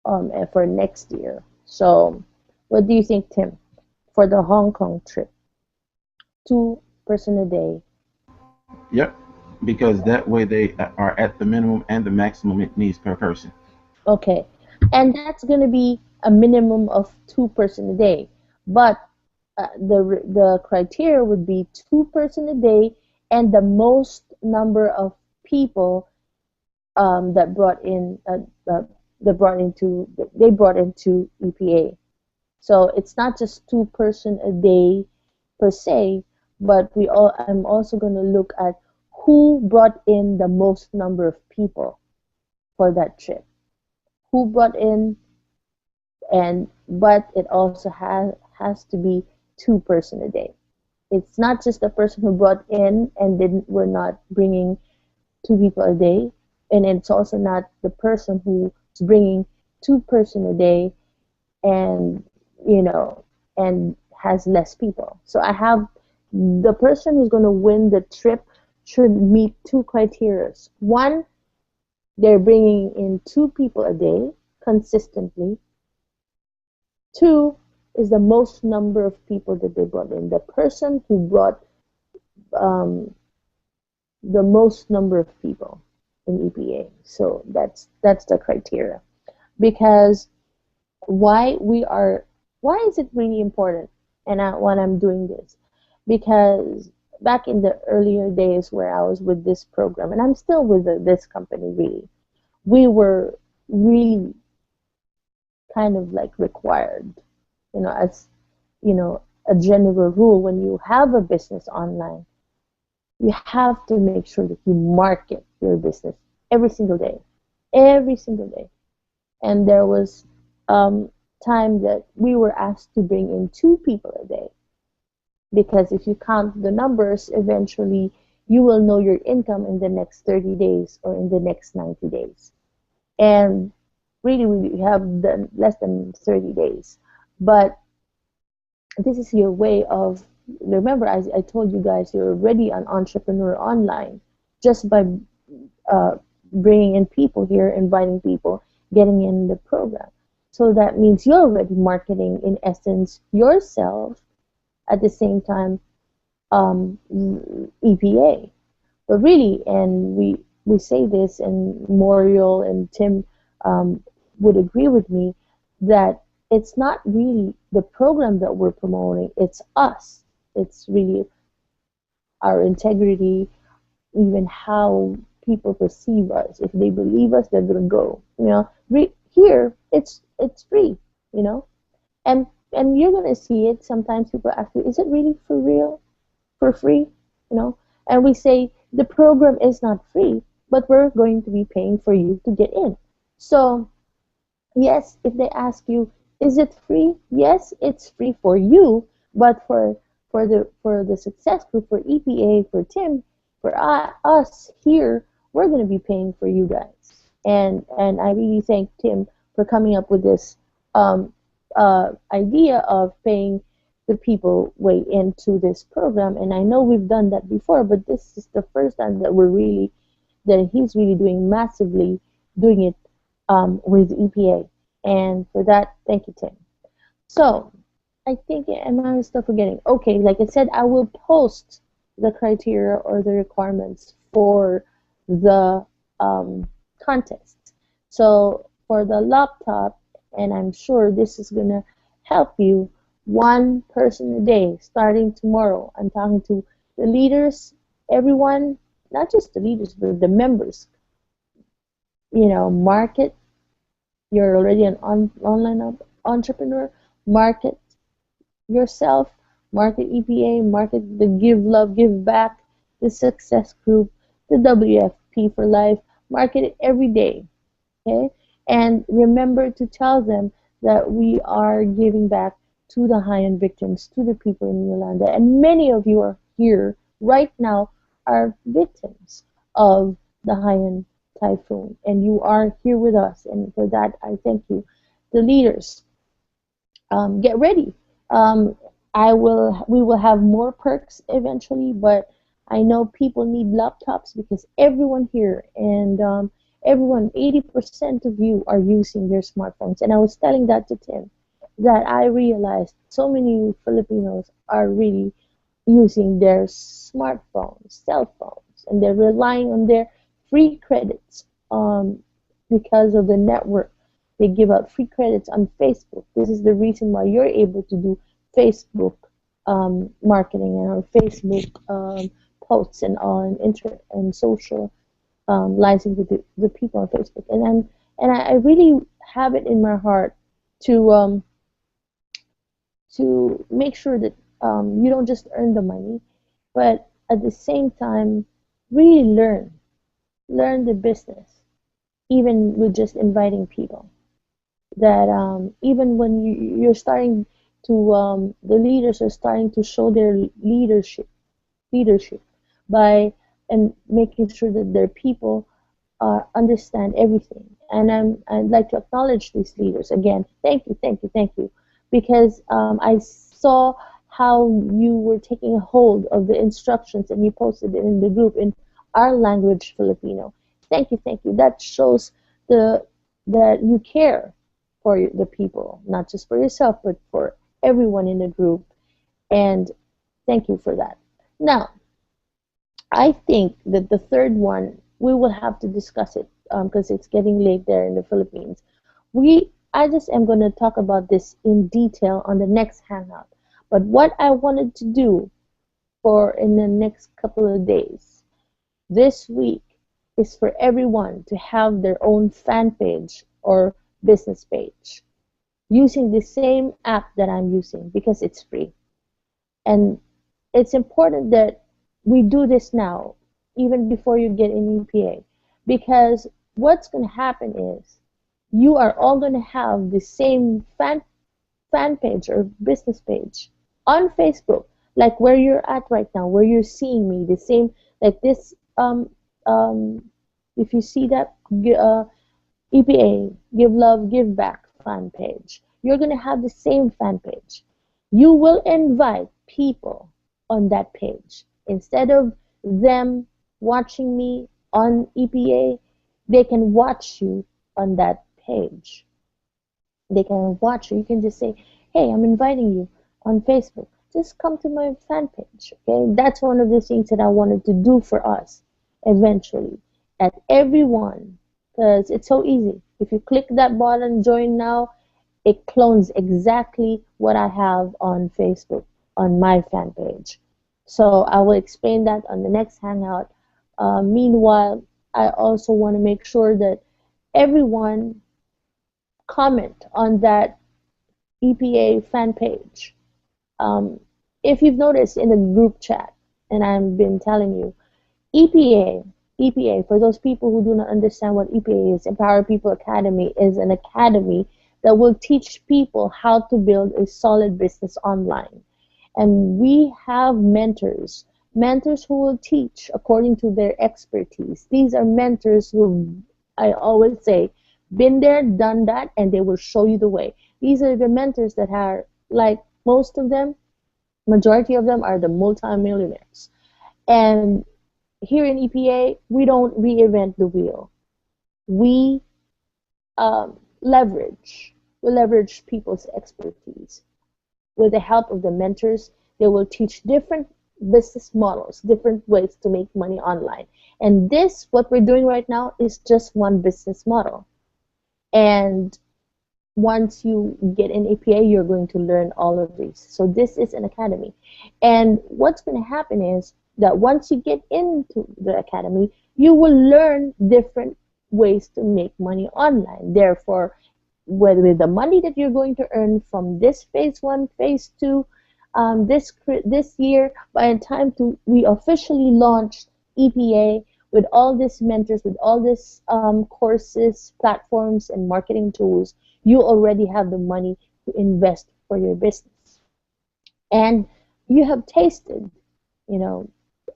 and for next year. So what do you think, Tim, for the Hong Kong trip? Two-person a day. Yep, because that way they are at the minimum and the maximum it needs per person. Okay. And that's going to be a minimum of two-person a day. But the criteria would be two-person a day and the most number of people that brought in that brought into they brought into EPA. So it's not just two-person a day per se, but I'm also going to look at who brought in the most number of people for that trip. Who brought in, and but it also has to be two-person a day. It's not just the person who brought in and didn't we're not bringing two people a day, and it's also not the person who's bringing two-person a day and and has less people. So I have the person who's going to win the trip should meet two criteria. One, they're bringing in two people a day consistently. Two is the most number of people that they brought in. The person who brought um, the most number of people in EPA. So that's the criteria. Because why we are why is it really important? And when I'm doing this, because back in the earlier days where I was with this program, and I'm still with this company, really, we were really kind of like required, as a general rule, when you have a business online, you have to make sure that you market your business every single day, every single day. And there was time that we were asked to bring in two people a day, because if you count the numbers, eventually you will know your income in the next 30 days or in the next 90 days. And really we have done less than 30 days. But this is your way of, remember, I told you guys, you're already an entrepreneur online just by uh, bringing in people here, inviting people, getting in the program. So that means you're already marketing, in essence, yourself at the same time, EPA. But really, and we say this, and Moriel and Tim um, would agree with me, that it's not really the program that we're promoting, it's us. It's really our integrity, even how people perceive us. If they believe us, they're gonna go. Here it's free. You know, and you're gonna see it. Sometimes people ask you, "Is it really for real? For free?" You know, and we say the program is not free, but we're going to be paying for you to get in. So yes, if they ask you, is it free? Yes, it's free for you, but for the success group, for EPA, for Tim, for us here, we're going to be paying for you guys. And I really thank Tim for coming up with this idea of paying the people way into this program. And I know we've done that before, but this is the first time that he's really doing massively, doing it with EPA. And for that, thank you, Tim. So I think, am I still forgetting? Okay, like I said, I will post the criteria or the requirements for the contest. So for the laptop, and I'm sure this is gonna help you, one person a day starting tomorrow. I'm talking to the leaders, everyone, not just the leaders, but the members. Market. You're already an online entrepreneur. Market yourself, market EPA, market the Give Love, Give Back, the Success Group, the WFP for Life. Market it every day, okay? And remember to tell them that we are giving back to the high-end victims, to the people in Yolanda. And many of you are here right now are victims of the high-end typhoon. And you are here with us. And for that, I thank you. The leaders, get ready. Um, we will have more perks eventually, but I know people need laptops because everyone here and everyone, 80% of you are using your smartphones. And I was telling that to Tim, that I realized so many Filipinos are really using their smartphones, cell phones, and they're relying on their free credits because of the network. They give out free credits on Facebook. This is the reason why you're able to do Facebook marketing and on Facebook posts and on and social licensing with the people on Facebook. And I really have it in my heart to um, to make sure that you don't just earn the money, but at the same time, really learn the business, even with just inviting people. That even when you're starting to, the leaders are starting to show their leadership by and making sure that their people understand everything. And I'd like to acknowledge these leaders again. Thank you, thank you, thank you, because I saw how you were taking hold of the instructions and you posted it in the group in our language, Filipino. Thank you, thank you. That shows the that you care for the people, not just for yourself, but for everyone in the group. And thank you for that. Now, I think that the third one, we will have to discuss it because it's getting late there in the Philippines. I just am going to talk about this in detail on the next hangout. But what I wanted to do for in the next couple of days, this week, is for everyone to have their own fan page or business page using the same app that I'm using because it's free. And it's important that we do this now, even before you get an EPA, because what's going to happen is you are all going to have the same fan page or business page on Facebook, like where you're at right now, where you're seeing me, the same like this. Um, if you see that EPA, Give Love, Give Back fan page. You're going to have the same fan page. You will invite people on that page. Instead of them watching me on EPA, they can watch you on that page. They can watch you. You can just say, hey, I'm inviting you on Facebook. Just come to my fan page. Okay, that's one of the things that I wanted to do for us eventually. At everyone, because it's so easy. If you click that button, join now, it clones exactly what I have on Facebook on my fan page. So I will explain that on the next Hangout. Meanwhile, I also want to make sure that everyone comment on that EPA fan page. Um, if you've noticed in the group chat, and I've been telling you, EPA, EPA, for those people who do not understand what EPA is, Empower People Academy is an academy that will teach people how to build a solid business online. And we have mentors, mentors who will teach according to their expertise. These are mentors who, I always say, been there, done that, and they will show you the way. These are the mentors that are like most of them, majority of them are the multimillionaires. And here in EPA, we don't reinvent the wheel. We leverage, we leverage people's expertise. With the help of the mentors, they will teach different business models, different ways to make money online. And this, what we're doing right now, is just one business model. And once you get in APA, you're going to learn all of these. So this is an academy. And what's going to happen is that once you get into the academy, you will learn different ways to make money online. Therefore, with the money that you're going to earn from this phase one, phase two, this year, by the time we officially launch EPA with all these mentors, with all these courses, platforms, and marketing tools, you already have the money to invest for your business. And you have tasted, you know,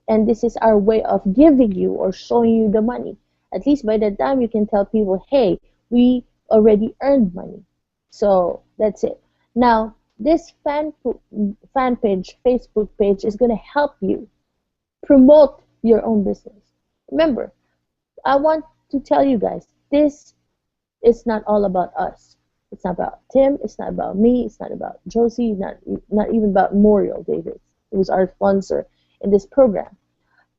and this is our way of giving you or showing you the money. At least by that time, you can tell people, hey, we already earned money. So that's it. Now, this fan page, Facebook page, is going to help you promote your own business. Remember, I want to tell you guys, this is not all about us. It's not about Tim. It's not about me. It's not about Josie. Not even about Muriel Davis, who is our sponsor in this program.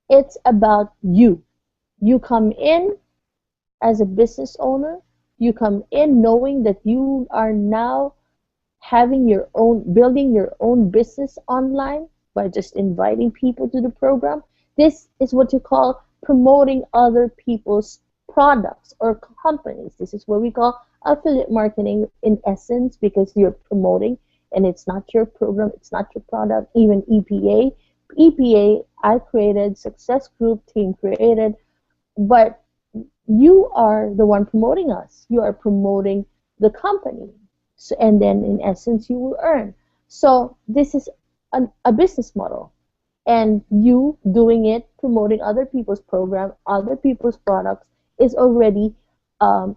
It's about you. You come in as a business owner. You come in knowing that you are now having your own, building your own business online by just inviting people to the program. This is what you call promoting other people's products or companies. This is what we call affiliate marketing in essence, because you're promoting and it's not your program, it's not your product. Even EPA, I created, Success Group team created, but you are the one promoting us. You are promoting the company. So, and then in essence, you will earn. So this is a business model. And you doing it, promoting other people's program, other people's products, is already um,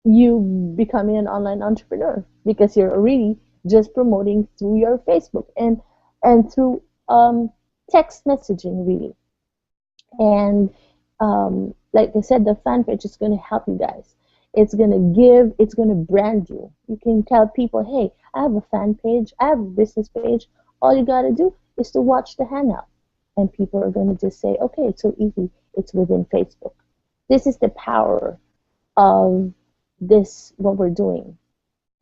you becoming an online entrepreneur, because you're already just promoting through your Facebook and through text messaging, really. And like I said, the fan page is going to help you guys. It's going to give, it's going to brand you. You can tell people, hey, I have a fan page, I have a business page. All you got to do is to watch the hangout. And people are going to just say, okay, it's so easy. It's within Facebook. This is the power of this, what we're doing.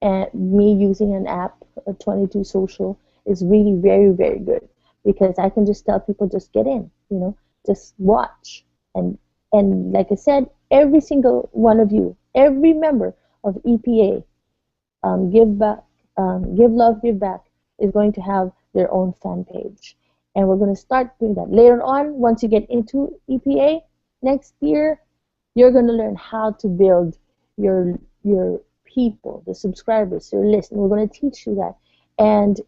And me using an app, a 22 social, is really very, very good, because I can just tell people, just get in, just watch. And like I said, every single one of you, every member of EPA, Give Back, Give Love, Give Back, is going to have their own fan page. And we're going to start doing that later on. Once you get into EPA next year, you're going to learn how to build your people, the subscribers, your list. And we're going to teach you that. And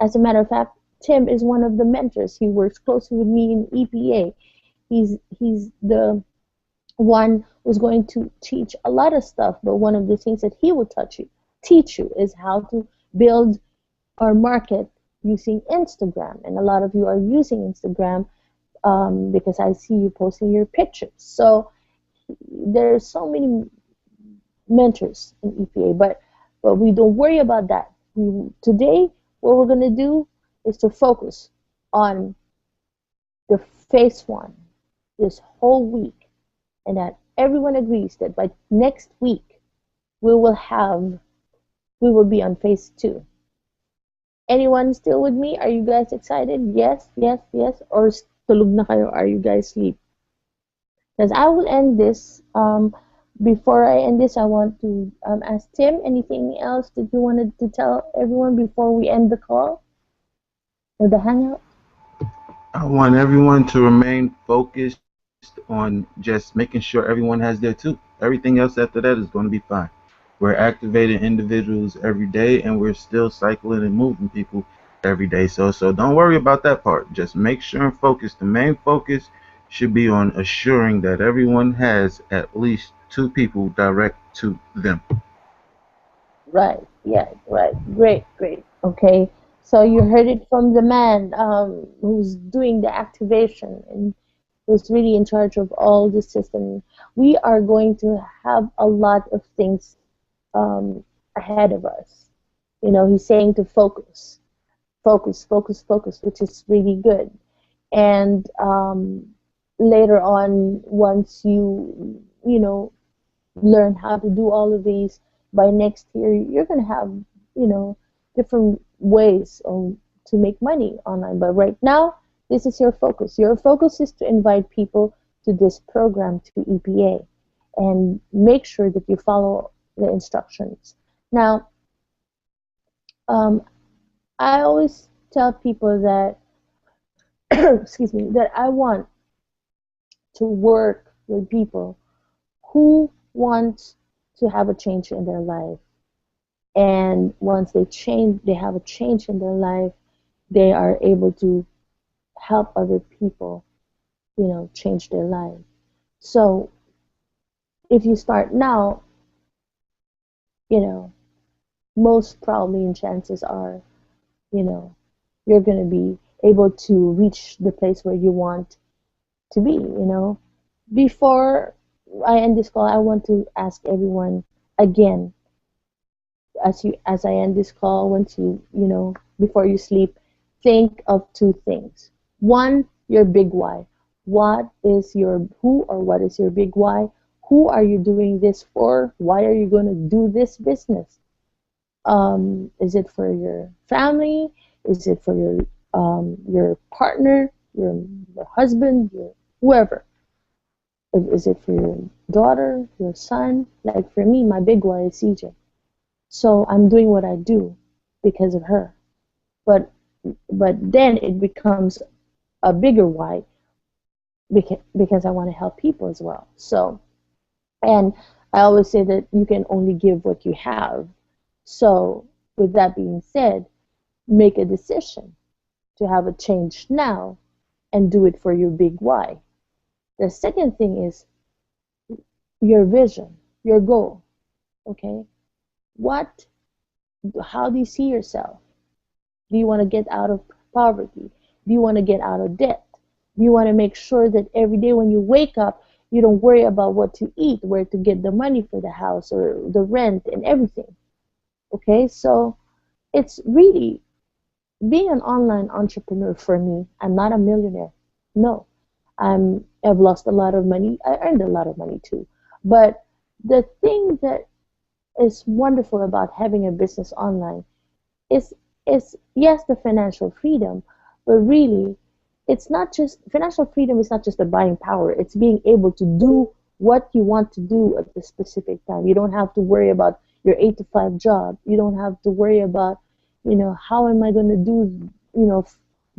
as a matter of fact, Tim is one of the mentors. He works closely with me in EPA. He's the One was going to teach a lot of stuff, but one of the things that he would teach you is how to build or market using Instagram. And a lot of you are using Instagram because I see you posting your pictures. So there's so many mentors in EPA, but we don't worry about that. Today, what we're gonna do is to focus on the phase one this whole week, and that everyone agrees that by next week we will have we will be on phase two. Anyone still with me? Are you guys excited? Yes, yes, yes. Or tulog na kayo? Are you guys sleep? Because I will end this. Before I end this, I want to ask Tim anything else that you wanted to tell everyone before we end the call or the hangout? I want everyone to remain focused on just making sure everyone has their two. Everything else after that is going to be fine. We're activating individuals every day, and we're still cycling and moving people every day. So don't worry about that part. Just make sure and focus. The main focus should be on assuring that everyone has at least two people direct to them. Right. Yeah. Right. Great. Great. Okay. So you heard it from the man who's doing the activation and who's really in charge of all the system. We are going to have a lot of things ahead of us. You know, he's saying to focus, focus, focus, focus, which is really good. And later on, once you know, learn how to do all of these by next year, you're going to have, you know, different ways to make money online. But right now, this is your focus. Your focus is to invite people to this program, to EPA, and make sure that you follow the instructions. Now, um, I always tell people that, excuse me, that I want to work with people who want to have a change in their life. And once they have a change in their life, they are able to help other people, you know, change their life. So if you start now, you know, most probably and chances are, you know, you're going to be able to reach the place where you want to be, you know. Before I end this call, I want to ask everyone again, as I end this call, once you know, before you sleep, think of two things. One, your big why. What is your who or what is your big why? Who are you doing this for? Why are you going to do this business? Is it for your family? Is it for your partner, your husband, your whoever? Is it for your daughter, your son? Like for me, my big why is CJ. So I'm doing what I do because of her. But then it becomes a bigger why because I want to help people as well. So, and I always say that you can only give what you have. So with that being said, make a decision to have a change now and do it for your big why. The second thing is your vision, your goal. Okay, what how do you see yourself? Do you want to get out of poverty? Do you want to get out of debt? Do you want to make sure that every day when you wake up, you don't worry about what to eat, where to get the money for the house or the rent and everything? Okay, so it's really being an online entrepreneur for me. I'm not a millionaire. No, I've lost a lot of money. I earned a lot of money too. But the thing that is wonderful about having a business online is yes the financial freedom, but really it's not just financial freedom is not just the buying power. It's being able to do what you want to do at the specific time. You don't have to worry about your 8 to 5 job. You don't have to worry about, you know, how am I going to do, you know,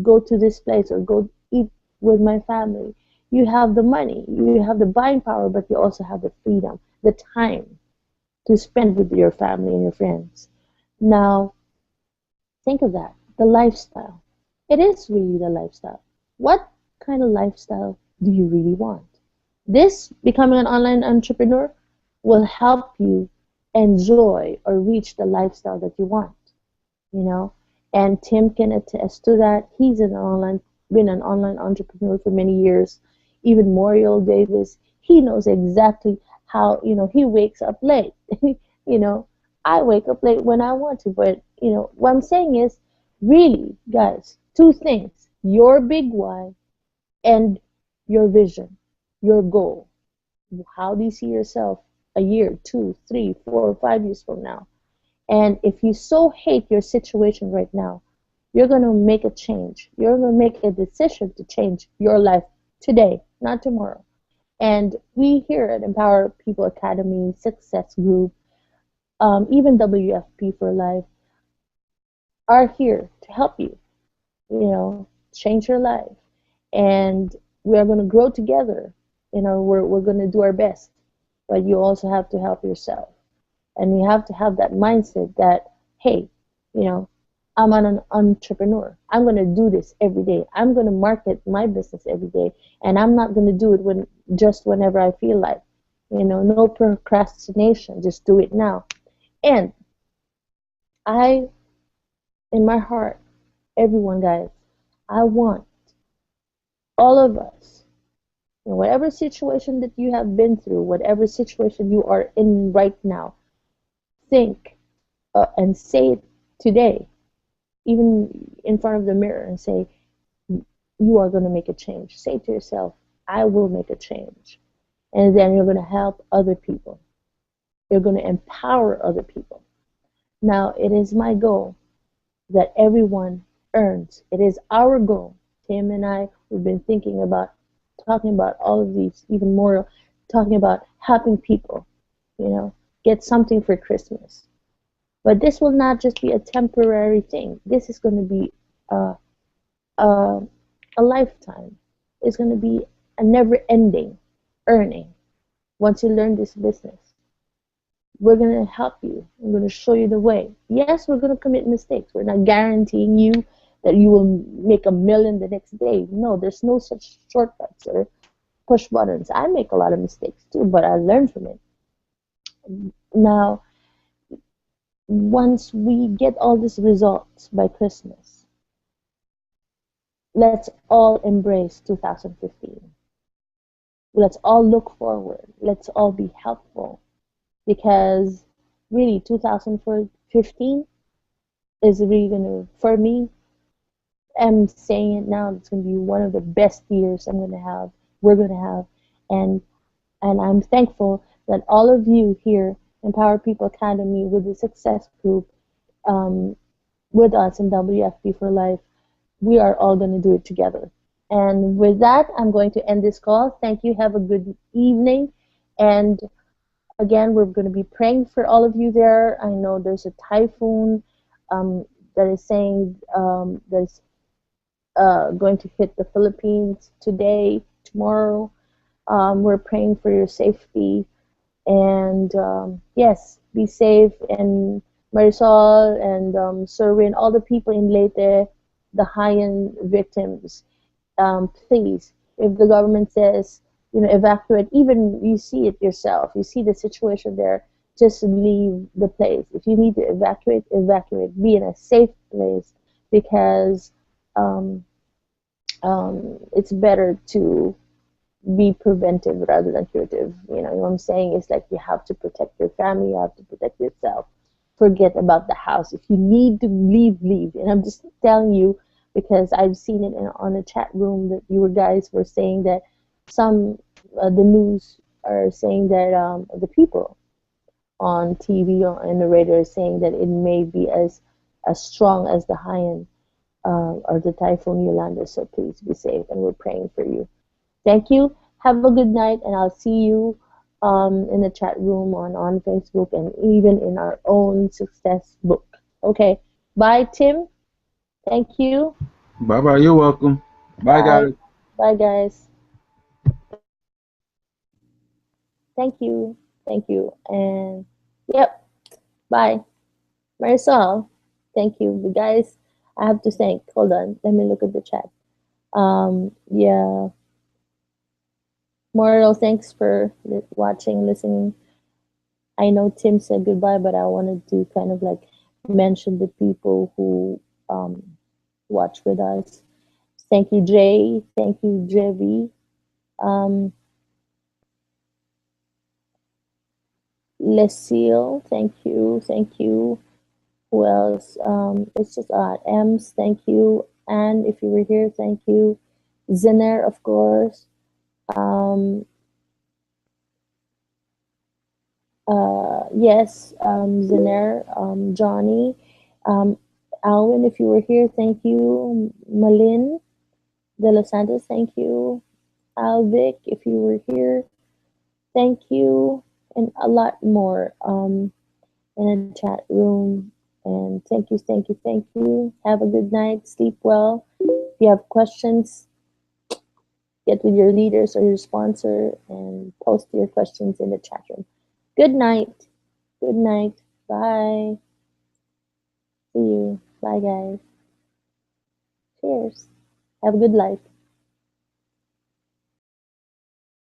go to this place or go eat with my family. You have the money, you have the buying power, but you also have the freedom, the time to spend with your family and your friends. Now, think of that, the lifestyle. It is really the lifestyle. What kind of lifestyle do you really want? This becoming an online entrepreneur will help you enjoy or reach the lifestyle that you want, you know. And Tim can attest to that. He's been an online entrepreneur for many years. Even Moriel Davis, he knows exactly how, he wakes up late. you know, I wake up late when I want to, but what I'm saying is, really, guys, two things: your big why and your vision, your goal. How do you see yourself a year, 2, 3, 4, 5 years from now? And if you so hate your situation right now, you're going to make a change. You're going to make a decision to change your life today, not tomorrow. And we here at Empower People Academy, Success Group, even WFP for Life are here to help you, change your life. And we are going to grow together. We're going to do our best, but you also have to help yourself. And you have to have that mindset that, hey, you know, I'm an entrepreneur. I'm going to do this every day. I'm going to market my business every day. And I'm not going to do it just whenever I feel like. No procrastination. Just do it now. And I, in my heart, everyone, guys, I want all of us, in whatever situation that you have been through, whatever situation you are in right now, think and say it today, even in front of the mirror, and say, you are going to make a change. Say to yourself, I will make a change. And then you're going to help other people. You're going to empower other people. Now, it is my goal that everyone earns. It is our goal. Tim and I, we've been thinking about talking about all of these, even more, talking about helping people, you know, get something for Christmas. But this will not just be a temporary thing. This is going to be a, a, a lifetime. It's going to be a never ending earning once you learn this business. We're going to help you. We're going to show you the way. Yes, we're going to commit mistakes. We're not guaranteeing you that you will make 1 million the next day. No, there's no such shortcuts or push buttons. I make a lot of mistakes too, but I learn from it. Now, once we get all these results by Christmas, let's all embrace 2015. Let's all look forward. Let's all be helpful, because really 2015 is really going to, for me, I'm saying it now, it's going to be one of the best years we're going to have. And I'm thankful that all of you here, Empower People Academy, with the Success Group, um, with us in WFP for Life, we are all going to do it together. And with that, I'm going to end this call. Thank you. Have a good evening. And again, we're going to be praying for all of you there. I know there's a typhoon that is saying that's going to hit the Philippines today, tomorrow. We're praying for your safety. And yes, be safe. And Marisol and Serwin, all the people in Leyte, the high-end victims, please, if the government says, evacuate, even you see it yourself, you see the situation there, just leave the place. If you need to evacuate, evacuate. Be in a safe place, because um, it's better to be preventive rather than curative. What I'm saying is, like, you have to protect your family, you have to protect yourself. Forget about the house. If you need to leave, leave. And I'm just telling you, because I've seen it on a chat room that you guys were saying that some the news are saying that the people on TV and the radio are saying that it may be as strong as the Haiyan or the Typhoon Yolanda. So please be safe, and we're praying for you. Thank you. Have a good night, and I'll see you in the chat room on Facebook, and even in our own success book. Okay. Bye, Tim. Thank you. Bye bye. You're welcome. Bye, Bye. guys. Bye, guys. Thank you. Thank you. And yep. Bye. Marisol. Thank you. You guys, I have to thank. Hold on. Let me look at the chat. Yeah. Moral, thanks for watching, listening. I know Tim said goodbye, but I wanted to kind of like mention the people who watch with us. Thank you, Jay. Thank you, Jevi. Um, Lucille, thank you. Thank you. Who else? It's just Ems, thank you. And if you were here, thank you. Zener, of course. Um, yes, Zener, Johnny. Um, Alwin, if you were here, thank you. Malin de los Santos, thank you. Alvic, if you were here, thank you. And a lot more in a chat room. And thank you. Have a good night. Sleep well. If you have questions, get with your leaders or your sponsor and post your questions in the chat room. Good night. Good night. Bye. See you. Bye, guys. Cheers. Have a good life.